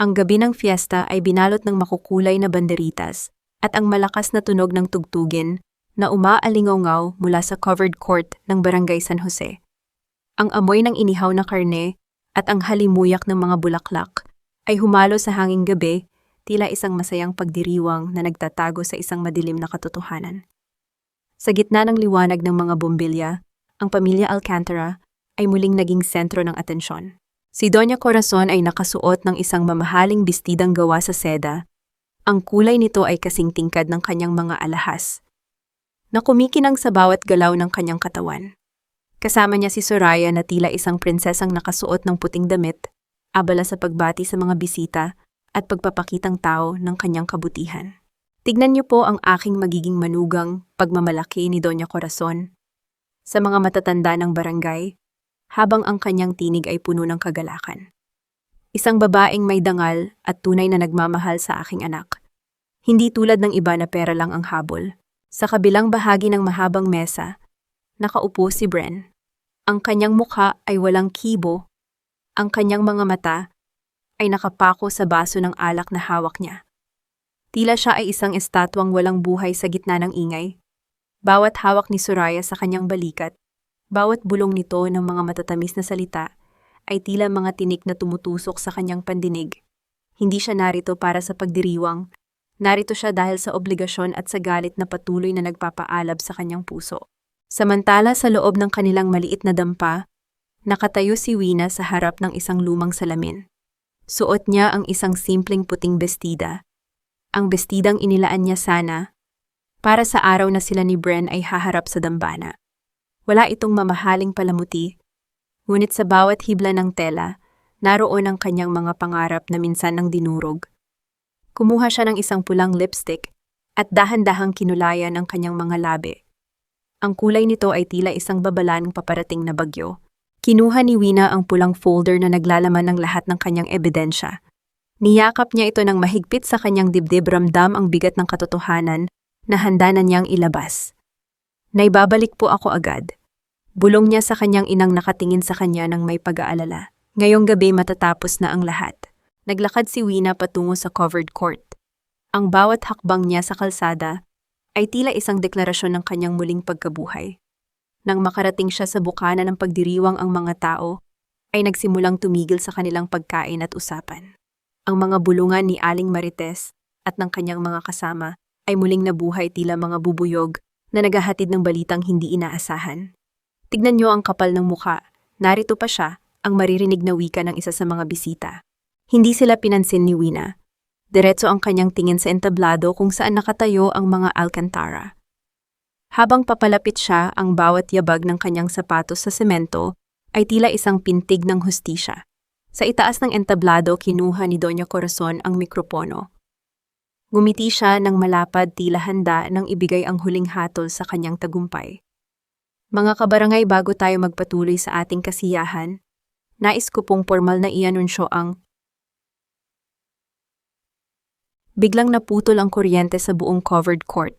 Ang gabi ng fiesta ay binalot ng makukulay na banderitas at ang malakas na tunog ng tugtugin na umaalingaw mula sa covered court ng Barangay San Jose. Ang amoy ng inihaw na karne at ang halimuyak ng mga bulaklak ay humalo sa hanging gabi, tila isang masayang pagdiriwang na nagtatago sa isang madilim na katotohanan. Sa gitna ng liwanag ng mga bombilya, ang pamilya Alcantara ay muling naging sentro ng atensyon. Si Doña Corazon ay nakasuot ng isang mamahaling bestidang gawa sa seda. Ang kulay nito ay kasing tingkad ng kanyang mga alahas, na kumikinang sa bawat galaw ng kanyang katawan. Kasama niya si Soraya na tila isang prinsesang nakasuot ng puting damit, abala sa pagbati sa mga bisita at pagpapakitang tao ng kanyang kabutihan. Tignan niyo po ang aking magiging manugang pagmamalaki ni Doña Corazon sa mga matatanda ng barangay, habang ang kanyang tinig ay puno ng kagalakan. Isang babaeng may dangal at tunay na nagmamahal sa aking anak. Hindi tulad ng iba na pera lang ang habol. Sa kabilang bahagi ng mahabang mesa, nakaupo si Bren. Ang kanyang mukha ay walang kibo. Ang kanyang mga mata ay nakapako sa baso ng alak na hawak niya. Tila siya ay isang estatwang walang buhay sa gitna ng ingay. Bawat hawak ni Soraya sa kanyang balikat, bawat bulong nito ng mga matatamis na salita, ay tila mga tinik na tumutusok sa kanyang pandinig. Hindi siya narito para sa pagdiriwang. Narito siya dahil sa obligasyon at sa galit na patuloy na nagpapaalab sa kanyang puso. Samantala sa loob ng kanilang maliit na dampa, nakatayo si Wina sa harap ng isang lumang salamin. Suot niya ang isang simpleng puting bestida. Ang bestidang inilaan niya sana para sa araw na sila ni Bren ay haharap sa dambana. Wala itong mamahaling palamuti, ngunit sa bawat hibla ng tela, naroon ang kanyang mga pangarap na minsan nang dinurog. Kumuha siya ng isang pulang lipstick at dahan-dahang kinulayan ang kanyang mga labi. Ang kulay nito ay tila isang babala ng paparating na bagyo. Kinuha ni Wina ang pulang folder na naglalaman ng lahat ng kanyang ebidensya. Niyakap niya ito ng mahigpit sa kanyang dibdib, ramdam ang bigat ng katotohanan na handa na niyang ilabas. Naibabalik po ako agad. Bulong niya sa kanyang inang nakatingin sa kanya ng may pag-aalala. Ngayong gabi matatapos na ang lahat. Naglakad si Wina patungo sa covered court. Ang bawat hakbang niya sa kalsada ay tila isang deklarasyon ng kanyang muling pagkabuhay. Nang makarating siya sa bukana ng pagdiriwang, ang mga tao ay nagsimulang tumigil sa kanilang pagkain at usapan. Ang mga bulungan ni Aling Marites at ng kanyang mga kasama ay muling nabuhay, tila mga bubuyog na naghahatid ng balitang hindi inaasahan. Tignan niyo ang kapal ng mukha. Narito pa siya, ang maririnig na wika ng isa sa mga bisita. Hindi sila pinansin ni Wina. Diretso ang kanyang tingin sa entablado kung saan nakatayo ang mga Alcantara. Habang papalapit siya, ang bawat yabag ng kanyang sapatos sa semento ay tila isang pintig ng hustisya. Sa itaas ng entablado, kinuha ni Doña Corazon ang mikropono. Ngumiti siya ng malapad, tila handa nang ibigay ang huling hatol sa kanyang tagumpay. Mga kabarangay, bago tayo magpatuloy sa ating kasiyahan, nais ko pong formal na ianunsyo ang biglang naputol ang kuryente sa buong covered court.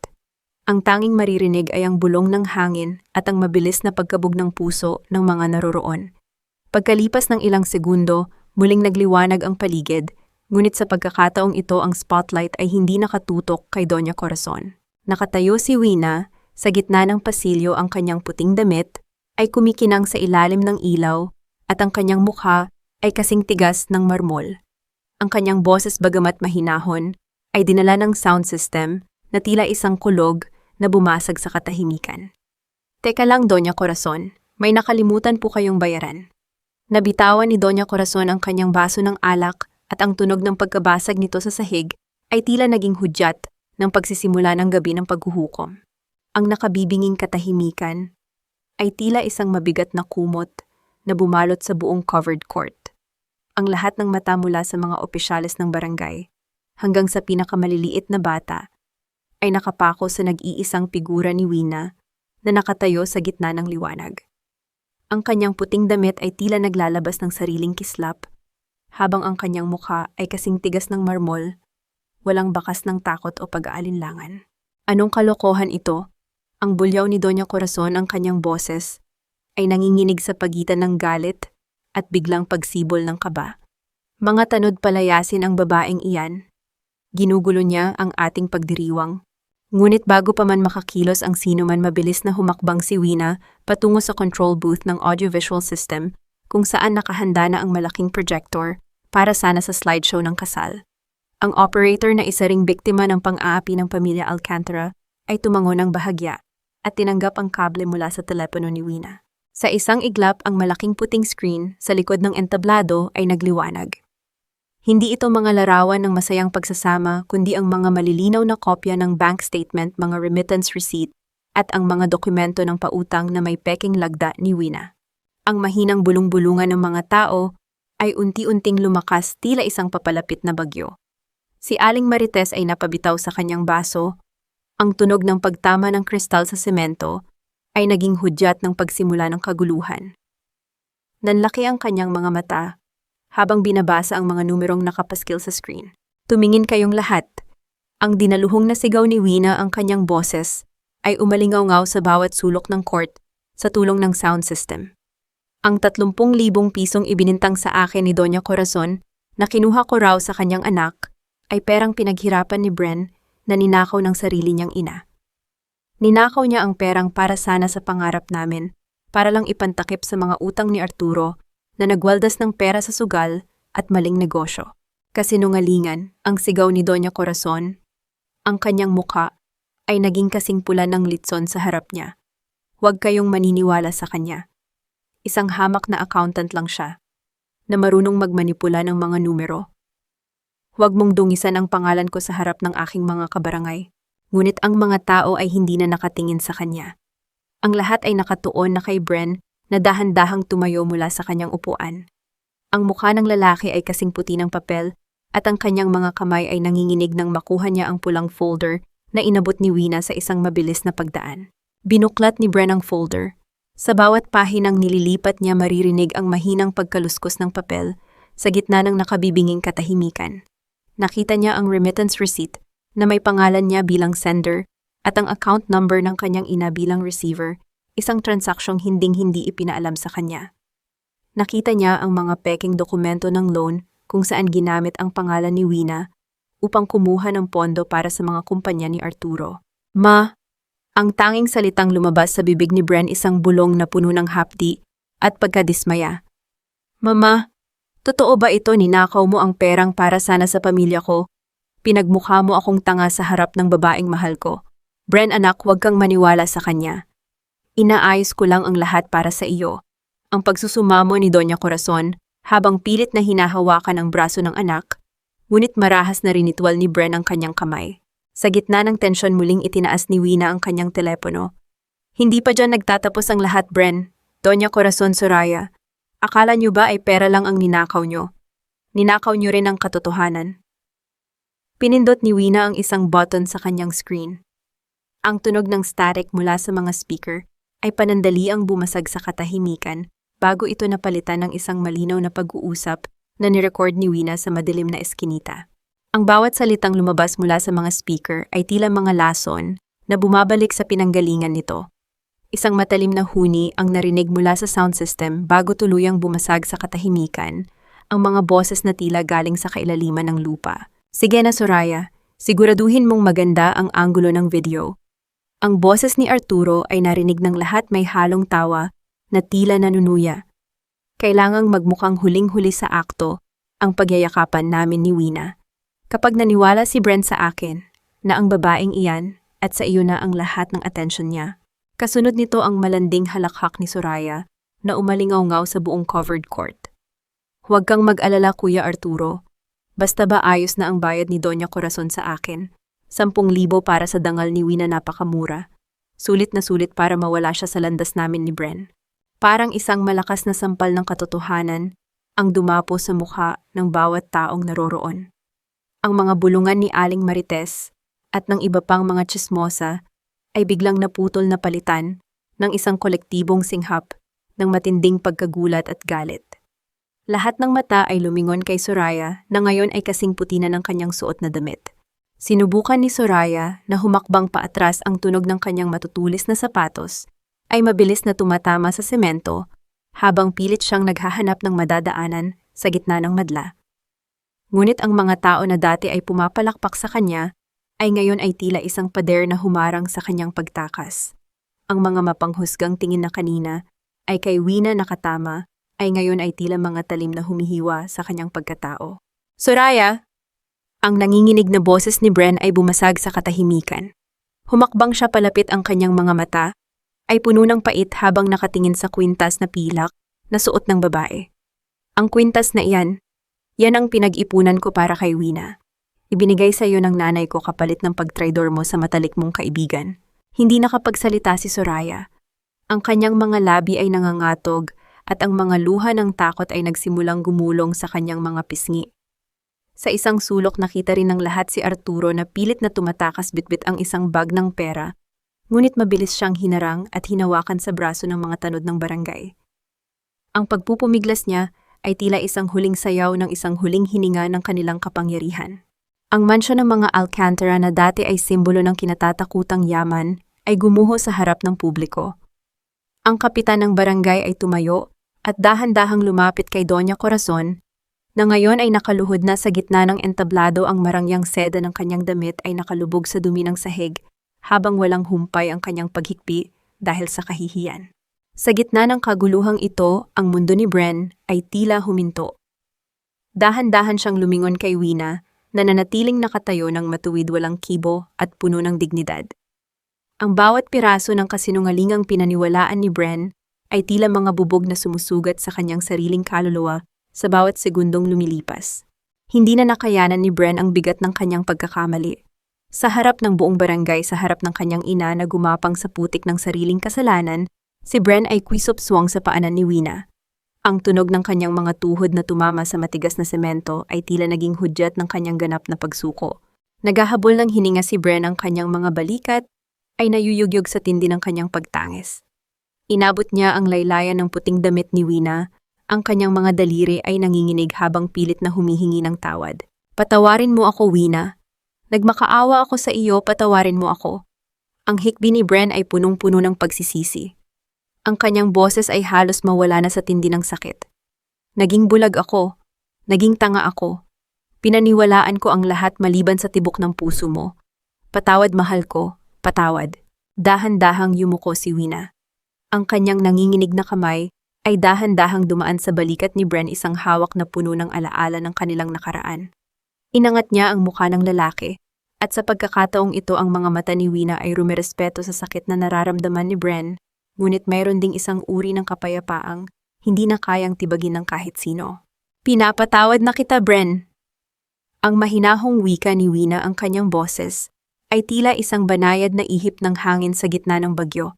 Ang tanging maririnig ay ang bulong ng hangin at ang mabilis na pagkabog ng puso ng mga naroroon. Pagkalipas ng ilang segundo, muling nagliwanag ang paligid, ngunit sa pagkakataong ito ang spotlight ay hindi nakatutok kay Doña Corazon. Nakatayo si Wina, sa gitna ng pasilyo, ang kanyang puting damit ay kumikinang sa ilalim ng ilaw at ang kanyang mukha ay kasing tigas ng marmol. Ang kanyang boses, bagamat mahinahon, ay dinala ng sound system na tila isang kulog na bumasag sa katahimikan. Teka lang, Doña Corazon, may nakalimutan po kayong bayaran. Nabitawan ni Doña Corazon ang kanyang baso ng alak at ang tunog ng pagkabasag nito sa sahig ay tila naging hudyat ng pagsisimula ng gabi ng paghuhukom. Ang nakabibinging katahimikan ay tila isang mabigat na kumot na bumalot sa buong covered court. Ang lahat ng mata, mula sa mga opisyales ng barangay hanggang sa pinakamaliliit na bata, ay nakapako sa nag-iisang figura ni Wina na nakatayo sa gitna ng liwanag. Ang kanyang puting damit ay tila naglalabas ng sariling kislap, habang ang kanyang mukha ay kasing tigas ng marmol, walang bakas ng takot o pag-aalinlangan. Anong kalokohan ito? Ang bulyaw ni Doña Corazon, ang kanyang boses ay nanginginig sa pagitan ng galit at biglang pagsibol ng kaba. Mga tanod palayasin ang babaeng iyan. Ginugulo niya ang ating pagdiriwang. Ngunit bago pa man makakilos ang sino man, mabilis na humakbang si Wina patungo sa control booth ng audiovisual system kung saan nakahanda na ang malaking projector para sana sa slideshow ng kasal. Ang operator na isa ring biktima ng pang-aapi ng pamilya Alcantara ay tumango ng bahagya at tinanggap ang kable mula sa telepono ni Wina. Sa isang iglap, ang malaking puting screen sa likod ng entablado ay nagliwanag. Hindi ito mga larawan ng masayang pagsasama, kundi ang mga malilinaw na kopya ng bank statement, mga remittance receipt, at ang mga dokumento ng pautang na may peking lagda ni Wina. Ang mahinang bulong-bulungan ng mga tao ay unti-unting lumakas, tila isang papalapit na bagyo. Si Aling Marites ay napabitaw sa kanyang baso. Ang tunog ng pagtama ng kristal sa semento ay naging hudyat ng pagsimula ng kaguluhan. Nanlaki ang kanyang mga mata habang binabasa ang mga numerong nakapaskil sa screen. Tumingin kayong lahat. Ang dinaluhong na sigaw ni Wina, ang kanyang boses, ay umalingaw-ngaw sa bawat sulok ng court sa tulong ng sound system. Ang 30,000 pisong ibinintang sa akin ni Doña Corazon na kinuha ko raw sa kanyang anak ay perang pinaghirapan ni Bren na ninakaw ng sarili niyang ina. Ninakaw niya ang perang para sana sa pangarap namin, para lang ipantakip sa mga utang ni Arturo na nagwaldas ng pera sa sugal at maling negosyo. Kasinungalingan ang sigaw ni Doña Corazon. Ang kanyang muka ay naging kasing pula ng litson sa harap niya. Huwag kayong maniniwala sa kanya. Isang hamak na accountant lang siya, na marunong magmanipula ng mga numero. Huwag mong dungisan ang pangalan ko sa harap ng aking mga kabarangay. Ngunit ang mga tao ay hindi na nakatingin sa kanya. Ang lahat ay nakatuon na kay Bren na dahan-dahang tumayo mula sa kanyang upuan. Ang mukha ng lalaki ay kasing puti ng papel at ang kanyang mga kamay ay nanginginig nang makuha niya ang pulang folder na inabot ni Wina sa isang mabilis na pagdaan. Binuklat ni Bren ang folder. Sa bawat pahinang nililipat niya, maririnig ang mahinang pagkaluskos ng papel sa gitna ng nakabibinging katahimikan. Nakita niya ang remittance receipt na may pangalan niya bilang sender at ang account number ng kanyang ina bilang receiver, isang transaksyong hinding-hindi ipinaalam sa kanya. Nakita niya ang mga peking dokumento ng loan kung saan ginamit ang pangalan ni Wina upang kumuha ng pondo para sa mga kumpanya ni Arturo. Ang tanging salitang lumabas sa bibig ni Bren, isang bulong na puno ng hapdi at pagkadismaya. Mama, totoo ba ito? Ninakaw mo ang perang para sana sa pamilya ko? Pinagmukha mo akong tanga sa harap ng babaeng mahal ko. Bren anak, huwag kang maniwala sa kanya. Inaayos ko lang ang lahat para sa iyo. Ang pagsusumamo ni Doña Corazon habang pilit na hinahawakan ang braso ng anak, ngunit marahas na rinitwal ni Bren ang kanyang kamay. Sa gitna ng tensyon, muling itinaas ni Wina ang kanyang telepono. Hindi pa dyan nagtatapos ang lahat, Bren. Doña Corazon, Soraya, akala niyo ba ay pera lang ang ninakaw niyo? Ninakaw niyo rin ang katotohanan. Pinindot ni Wina ang isang button sa kanyang screen. Ang tunog ng static mula sa mga speaker ay panandaliang bumasag sa katahimikan bago ito napalitan ng isang malinaw na pag-uusap na nirecord ni Wina sa madilim na eskinita. Ang bawat salitang lumabas mula sa mga speaker ay tila mga lason na bumabalik sa pinanggalingan nito. Isang matalim na huni ang narinig mula sa sound system bago tuluyang bumasag sa katahimikan ang mga boses na tila galing sa kailaliman ng lupa. Sige na, Soraya, siguraduhin mong maganda ang anggulo ng video. Ang boses ni Arturo ay narinig ng lahat, may halong tawa na tila nanunuya. Kailangang magmukhang huling-huli sa akto ang pagyayakapan namin ni Wina. Kapag naniwala si Bren sa akin na ang babaeng iyan at sa iyo na ang lahat ng atensyon niya. Kasunod nito ang malanding halakhak ni Soraya na umalingaw-ngaw sa buong covered court. Huwag kang mag-alala, Kuya Arturo. Basta ba ayos na ang bayad ni Doña Corazon sa akin? 10,000 para sa dangal ni Wina, napakamura. Sulit na sulit para mawala siya sa landas namin ni Bren. Parang isang malakas na sampal ng katotohanan ang dumapo sa mukha ng bawat taong naroroon. Ang mga bulungan ni Aling Marites at ng iba pang mga tsismosa ay biglang naputol na palitan ng isang kolektibong singhap ng matinding pagkagulat at galit. Lahat ng mata ay lumingon kay Soraya na ngayon ay kasing puti na ng kanyang suot na damit. Sinubukan ni Soraya na humakbang paatras, ang tunog ng kanyang matutulis na sapatos ay mabilis na tumatama sa semento habang pilit siyang naghahanap ng madadaanan sa gitna ng madla. Ngunit ang mga tao na dati ay pumapalakpak sa kanya, ay ngayon ay tila isang pader na humarang sa kanyang pagtakas. Ang mga mapanghusgang tingin na kanina ay kay Wina nakatama, ay ngayon ay tila mga talim na humihiwa sa kanyang pagkatao. Soraya! Ang nanginginig na boses ni Bren ay bumasag sa katahimikan. Humakbang siya palapit, ang kanyang mga mata ay puno ng pait habang nakatingin sa kwintas na pilak na suot ng babae. Ang kwintas na iyan, yan ang pinag-ipunan ko para kay Wina. Ibinigay sa iyo ng nanay ko kapalit ng pagtraidor mo sa matalik mong kaibigan. Hindi nakapagsalita si Soraya. Ang kanyang mga labi ay nangangatog at ang mga luha ng takot ay nagsimulang gumulong sa kanyang mga pisngi. Sa isang sulok nakita rin ng lahat si Arturo na pilit na tumatakas bitbit ang isang bag ng pera, ngunit mabilis siyang hinarang at hinawakan sa braso ng mga tanod ng barangay. Ang pagpupumiglas niya ay tila isang huling sayaw ng isang huling hininga ng kanilang kapangyarihan. Ang mansyon ng mga Alcantara na dati ay simbolo ng kinatatakutang yaman ay gumuho sa harap ng publiko. Ang kapitan ng barangay ay tumayo at dahan-dahang lumapit kay Doña Corazon, na ngayon ay nakaluhod na sa gitna ng entablado. Ang marangyang seda ng kanyang damit ay nakalubog sa dumi ng sahig, habang walang humpay ang kanyang paghikbi dahil sa kahihiyan. Sa gitna ng kaguluhang ito, ang mundo ni Bren ay tila huminto. Dahan-dahan siyang lumingon kay Wina, na nanatiling nakatayo ng matuwid, walang kibo at puno ng dignidad. Ang bawat piraso ng kasinungalingang pinaniwalaan ni Bren ay tila mga bubog na sumusugat sa kanyang sariling kaluluwa sa bawat segundong lumilipas. Hindi na nakayanan ni Bren ang bigat ng kanyang pagkakamali. Sa harap ng buong barangay, sa harap ng kanyang ina na gumapang sa putik ng sariling kasalanan, si Bren ay kwisop-swang sa paanan ni Wina. Ang tunog ng kanyang mga tuhod na tumama sa matigas na semento ay tila naging hudyat ng kanyang ganap na pagsuko. Naghahabol ng hininga si Bren, ang kanyang mga balikat ay nayuyugyog sa tindi ng kanyang pagtangis. Inabot niya ang laylayan ng puting damit ni Wina, ang kanyang mga daliri ay nanginginig habang pilit na humihingi ng tawad. Patawarin mo ako, Wina. Nagmakaawa ako sa iyo, patawarin mo ako. Ang hikbi ni Bren ay punong-puno ng pagsisisi. Ang kanyang boses ay halos mawala na sa tindi ng sakit. Naging bulag ako. Naging tanga ako. Pinaniwalaan ko ang lahat maliban sa tibok ng puso mo. Patawad, mahal ko. Patawad. Dahan-dahang yumuko si Wina. Ang kanyang nanginginig na kamay ay dahan-dahang dumaan sa balikat ni Bren, isang hawak na puno ng alaala ng kanilang nakaraan. Inangat niya ang mukha ng lalaki, at sa pagkakataong ito ang mga mata ni Wina ay rumerespeto sa sakit na nararamdaman ni Bren, ngunit mayroon ding isang uri ng kapayapaang hindi na kayang tibagin ng kahit sino. Pinapatawad na kita, Bren. Ang mahinahong wika ni Wina, ang kanyang boses, ay tila isang banayad na ihip ng hangin sa gitna ng bagyo.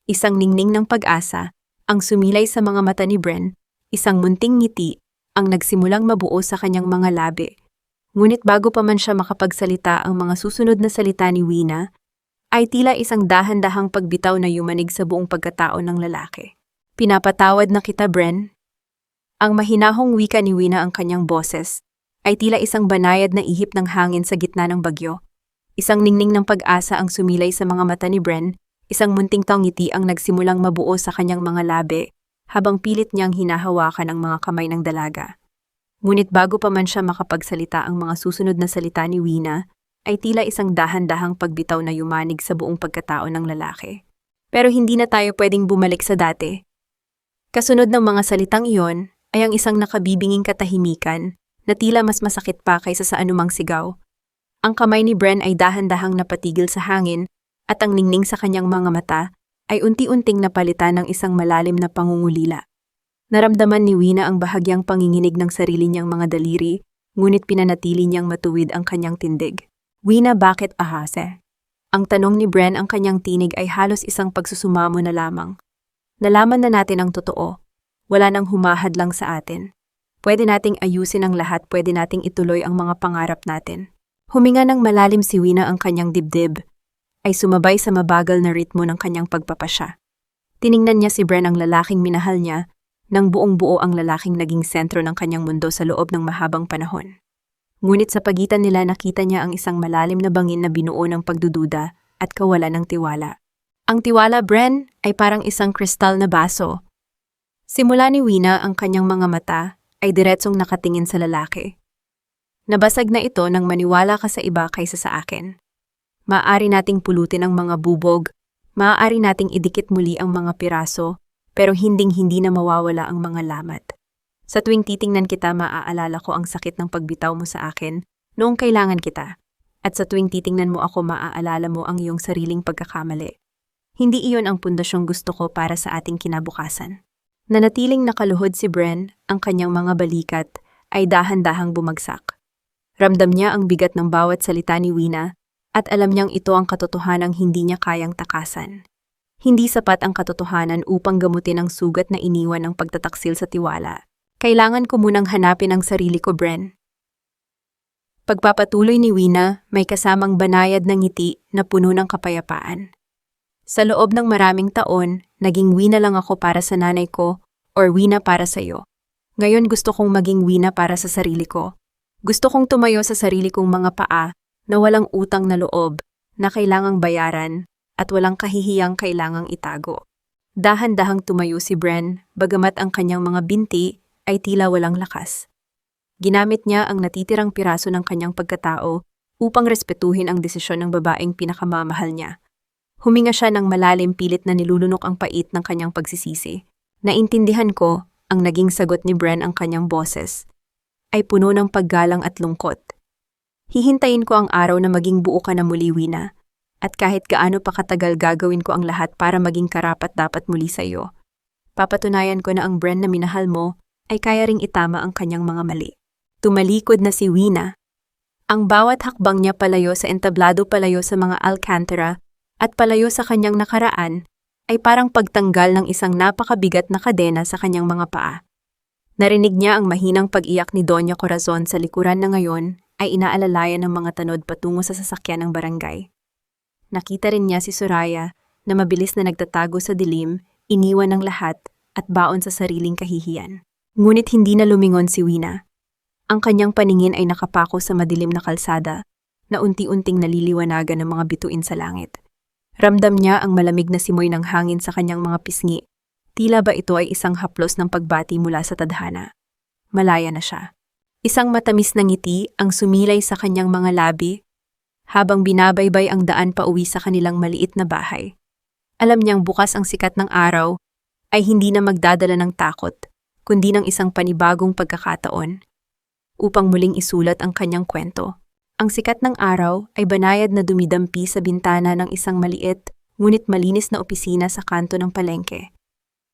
Isang ningning ng pag-asa ang sumilay sa mga mata ni Bren, isang munting ngiti ang nagsimulang mabuo sa kanyang mga labi. Ngunit bago pa man siya makapagsalita, ang mga susunod na salita ni Wina ay tila isang dahan-dahang pagbitaw na yumanig sa buong pagkatao ng lalaki. Pinapatawad na kita, Bren. Ang mahinahong wika ni Wina, ang kanyang boses, ay tila isang banayad na ihip ng hangin sa gitna ng bagyo. Isang ningning ng pag-asa ang sumilay sa mga mata ni Bren, isang munting ngiti ang nagsimulang mabuo sa kanyang mga labi, habang pilit niyang hinahawakan ang mga kamay ng dalaga. Ngunit bago pa man siya makapagsalita, ang mga susunod na salita ni Wina ay tila isang dahan-dahang pagbitaw na yumanig sa buong pagkatao ng lalaki. Pero hindi na tayo pwedeng bumalik sa dati. Kasunod ng mga salitang iyon ay ang isang nakabibinging katahimikan na tila mas masakit pa kaysa sa anumang sigaw. Ang kamay ni Bren ay dahan-dahang napatigil sa hangin, at ang ningning sa kanyang mga mata ay unti-unting napalitan ng isang malalim na pangungulila. Naramdaman ni Wina ang bahagyang panginginig ng sarili niyang mga daliri, ngunit pinanatili niyang matuwid ang kanyang tindig. Wina, bakit ahase? Ang tanong ni Bren, ang kanyang tinig ay halos isang pagsusumamo na lamang. Nalaman na natin ang totoo. Wala nang humahadlang sa atin. Pwede nating ayusin ang lahat, pwede nating ituloy ang mga pangarap natin. Huminga ng malalim si Wina, ang kanyang dibdib ay sumabay sa mabagal na ritmo ng kanyang pagpapasya. Tiningnan niya si Bren, ang lalaking minahal niya, nang buong-buo ang lalaking naging sentro ng kanyang mundo sa loob ng mahabang panahon. Ngunit sa pagitan nila nakita niya ang isang malalim na bangin na binuo ng pagdududa at kawalan ng tiwala. Ang tiwala, Bren, ay parang isang kristal na baso. Simula ni Wina, ang kanyang mga mata ay diretsong nakatingin sa lalaki. Nabasag na ito nang maniwala ka sa iba kaysa sa akin. Maaari nating pulutin ang mga bubog, maaari nating idikit muli ang mga piraso, pero hinding-hindi na mawawala ang mga lamat. Sa tuwing titingnan kita, maaalala ko ang sakit ng pagbitaw mo sa akin noong kailangan kita. At sa tuwing titingnan mo ako, maaalala mo ang iyong sariling pagkakamali. Hindi iyon ang pundasyong gusto ko para sa ating kinabukasan. Nanatiling nakaluhod si Bren, ang kanyang mga balikat ay dahan-dahang bumagsak. Ramdam niya ang bigat ng bawat salita ni Wina at alam niyang ito ang katotohanang hindi niya kayang takasan. Hindi sapat ang katotohanan upang gamutin ang sugat na iniwan ng pagtataksil sa tiwala. Kailangan ko munang hanapin ang sarili ko, Bren. Pagpapatuloy ni Wina, may kasamang banayad ng ngiti na puno ng kapayapaan. Sa loob ng maraming taon, naging Wina lang ako para sa nanay ko or Wina para sa iyo. Ngayon gusto kong maging Wina para sa sarili ko. Gusto kong tumayo sa sarili kong mga paa na walang utang na loob, na kailangang bayaran, at walang kahihiyang kailangang itago. Dahan-dahang tumayo si Bren, bagamat ang kanyang mga binti ay tila walang lakas. Ginamit niya ang natitirang piraso ng kanyang pagkatao upang respetuhin ang desisyon ng babaeng pinakamamahal niya. Huminga siya ng malalim, pilit na nilulunok ang pait ng kanyang pagsisisi. Naintindihan ko, ang naging sagot ni Bren, ang kanyang boses ay puno ng paggalang at lungkot. Hihintayin ko ang araw na maging buo ka na muli, Wina. At kahit gaano pa katagal, gagawin ko ang lahat para maging karapat-dapat muli sa iyo. Papatunayan ko na ang Bren na minahal mo ay kaya ring itama ang kanyang mga mali. Tumalikod na si Wina. Ang bawat hakbang niya palayo sa entablado, palayo sa mga Alcantara, at palayo sa kanyang nakaraan, ay parang pagtanggal ng isang napakabigat na kadena sa kanyang mga paa. Narinig niya ang mahinang pag-iyak ni Doña Corazon sa likuran na ngayon ay inaalalayan ng mga tanod patungo sa sasakyan ng barangay. Nakita rin niya si Soraya na mabilis na nagtatago sa dilim, iniwan ng lahat at baon sa sariling kahihiyan. Ngunit hindi na lumingon si Wina. Ang kanyang paningin ay nakapako sa madilim na kalsada na unti-unting naliliwanagan ng mga bituin sa langit. Ramdam niya ang malamig na simoy ng hangin sa kanyang mga pisngi. Tila ba ito ay isang haplos ng pagbati mula sa tadhana. Malaya na siya. Isang matamis na ngiti ang sumilay sa kanyang mga labi habang binabaybay ang daan pauwi sa kanilang maliit na bahay. Alam niyang bukas ang sikat ng araw ay hindi na magdadala ng takot, kundi ng isang panibagong pagkakataon upang muling isulat ang kanyang kwento. Ang sikat ng araw ay banayad na dumidampi sa bintana ng isang maliit ngunit malinis na opisina sa kanto ng palengke.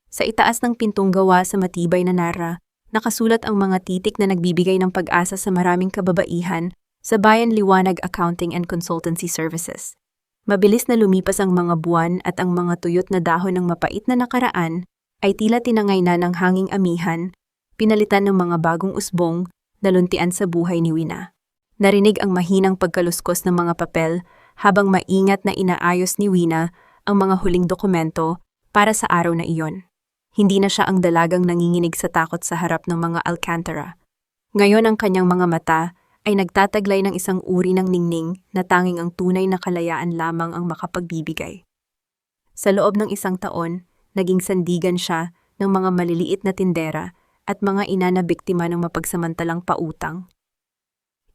Sa itaas ng pintong gawa sa matibay na nara, nakasulat ang mga titik na nagbibigay ng pag-asa sa maraming kababaihan sa Bayan Liwanag Accounting and Consultancy Services. Mabilis na lumipas ang mga buwan at ang mga tuyot na dahon ng mapait na nakaraan ay tila tinangay na ng hanging amihan, pinalitan ng mga bagong usbong na luntian sa buhay ni Wina. Narinig ang mahinang pagkaluskos ng mga papel habang maingat na inaayos ni Wina ang mga huling dokumento para sa araw na iyon. Hindi na siya ang dalagang nanginginig sa takot sa harap ng mga Alcantara. Ngayon ang kanyang mga mata ay nagtataglay ng isang uri ng ningning na tanging ang tunay na kalayaan lamang ang makapagbibigay. Sa loob ng isang taon, naging sandigan siya ng mga maliliit na tindera at mga ina na biktima ng mapagsamantalang pautang.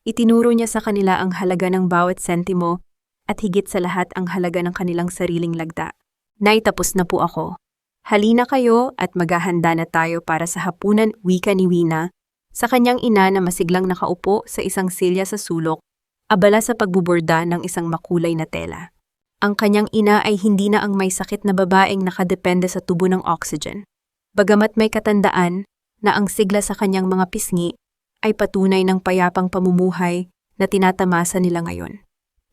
Itinuro niya sa kanila ang halaga ng bawat sentimo at higit sa lahat ang halaga ng kanilang sariling lagda. Naitapos na po ako. Halina kayo at maghahanda na tayo para sa hapunan, wika ni Wina, sa kanyang ina na masiglang nakaupo sa isang silya sa sulok, abala sa pagbuborda ng isang makulay na tela. Ang kanyang ina ay hindi na ang may sakit na babaeng nakadepende sa tubo ng oxygen. Bagamat may katandaan na ang sigla sa kanyang mga pisngi ay patunay ng payapang pamumuhay na tinatamasa nila ngayon.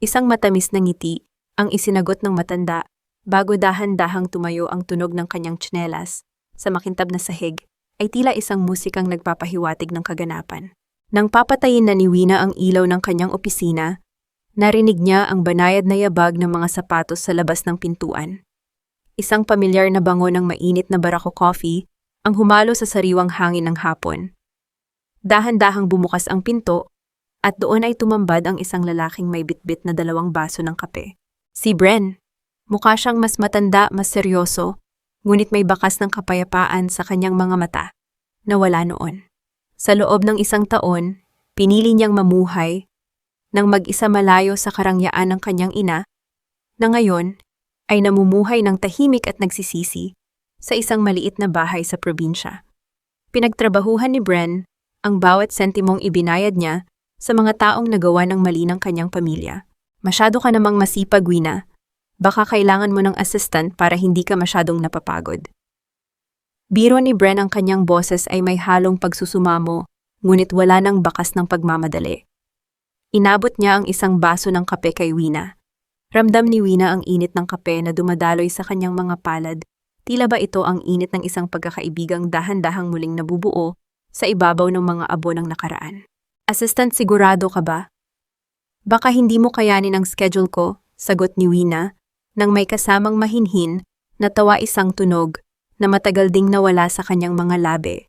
Isang matamis na ngiti ang isinagot ng matanda bago dahan-dahang tumayo. Ang tunog ng kanyang tsinelas sa makintab na sahig ay tila isang musikang nagpapahiwatig ng kaganapan. Nang papatayin na ni Wina ang ilaw ng kanyang opisina, narinig niya ang banayad na yabag ng mga sapatos sa labas ng pintuan. Isang pamilyar na bango ng mainit na Barako coffee ang humalo sa sariwang hangin ng hapon. Dahan-dahang bumukas ang pinto at doon ay tumambad ang isang lalaking may bitbit na 2 baso ng kape. Si Bren. Mukha siyang mas matanda, mas seryoso, ngunit may bakas ng kapayapaan sa kanyang mga mata na wala noon. Sa loob ng isang taon, Pinili niyang mamuhay nang mag-isa malayo sa karangyaan ng kanyang ina, na ngayon ay namumuhay ng tahimik at nagsisisi sa isang maliit na bahay sa probinsya. Pinagtrabahuhan ni Bren ang bawat sentimong ibinayad niya sa mga taong nagawa ng mali ng kanyang pamilya. Masyado ka namang masipag, Wina. Baka kailangan mo ng assistant para hindi ka masyadong napapagod. Biro ni Bren ang kanyang boses ay may halong pagsusumamo, ngunit wala nang bakas ng pagmamadali. Inabot niya ang isang baso ng kape kay Wina. Ramdam ni Wina ang init ng kape na dumadaloy sa kanyang mga palad. Tila ba ito ang init ng isang pagkakaibigang dahan-dahang muling nabubuo sa ibabaw ng mga abo ng nakaraan. Assistant, sigurado ka ba? Baka hindi mo kayanin ang schedule ko, sagot ni Wina, nang may kasamang mahinhin na tawa isang tunog na matagal ding nawala sa kanyang mga labi.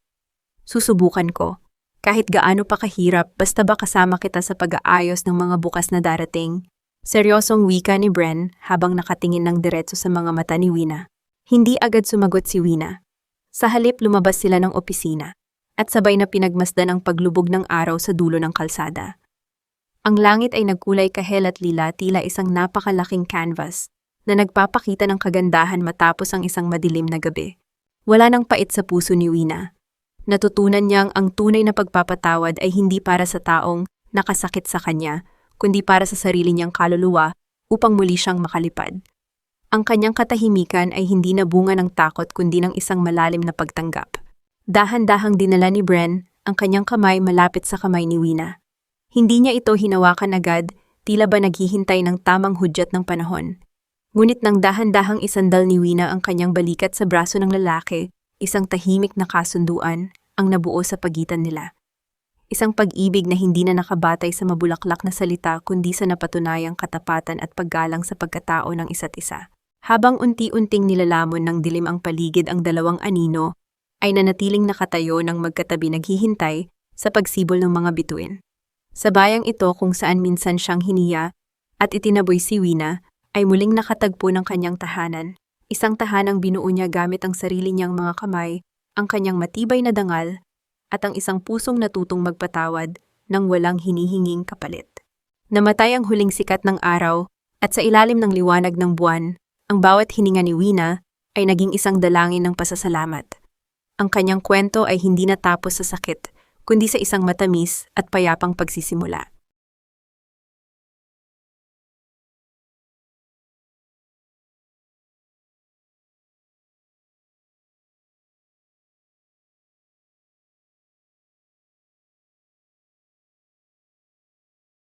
Susubukan ko. Kahit gaano pa kahirap, basta ba kasama kita sa pag-aayos ng mga bukas na darating? Seryosong wika ni Bren habang nakatingin ng diretso sa mga mata ni Wina. Hindi agad sumagot si Wina. Sa halip lumabas sila ng opisina at sabay na pinagmasdan ang paglubog ng araw sa dulo ng kalsada. Ang langit ay nagkulay kahel at lila, tila isang napakalaking canvas na nagpapakita ng kagandahan matapos ang isang madilim na gabi. Wala nang pait sa puso ni Wina. Natutunan niyang ang tunay na pagpapatawad ay hindi para sa taong nakasakit sa kanya, kundi para sa sarili niyang kaluluwa upang muli siyang makalipad. Ang kanyang katahimikan ay hindi na bunga ng takot kundi ng isang malalim na pagtanggap. Dahan-dahang dinala ni Bren ang kanyang kamay malapit sa kamay ni Wina. Hindi niya ito hinawakan agad, tila ba naghihintay ng tamang hudyat ng panahon. Ngunit nang dahan-dahang isandal ni Wina ang kanyang balikat sa braso ng lalaki, isang tahimik na kasunduan ang nabuo sa pagitan nila. Isang pag-ibig na hindi na nakabatay sa mabulaklak na salita kundi sa napatunayang katapatan at paggalang sa pagkatao ng isa't isa. Habang unti-unting nilalamon ng dilim ang paligid, ang dalawang anino ay nanatiling nakatayo ng magkatabi naghihintay sa pagsibol ng mga bituin. Sa bayang ito kung saan minsan siyang hiniya at itinaboy si Wina, ay muling nakatagpo ng kanyang tahanan. Isang tahanang binuo niya gamit ang sarili niyang mga kamay, ang kanyang matibay na dangal, at ang isang pusong natutong magpatawad nang walang hinihinging kapalit. Namatay ang huling sikat ng araw, at sa ilalim ng liwanag ng buwan, ang bawat hininga ni Wina ay naging isang dalangin ng pasasalamat. Ang kanyang kwento ay hindi natapos sa sakit, kundi sa isang matamis at payapang pagsisimula.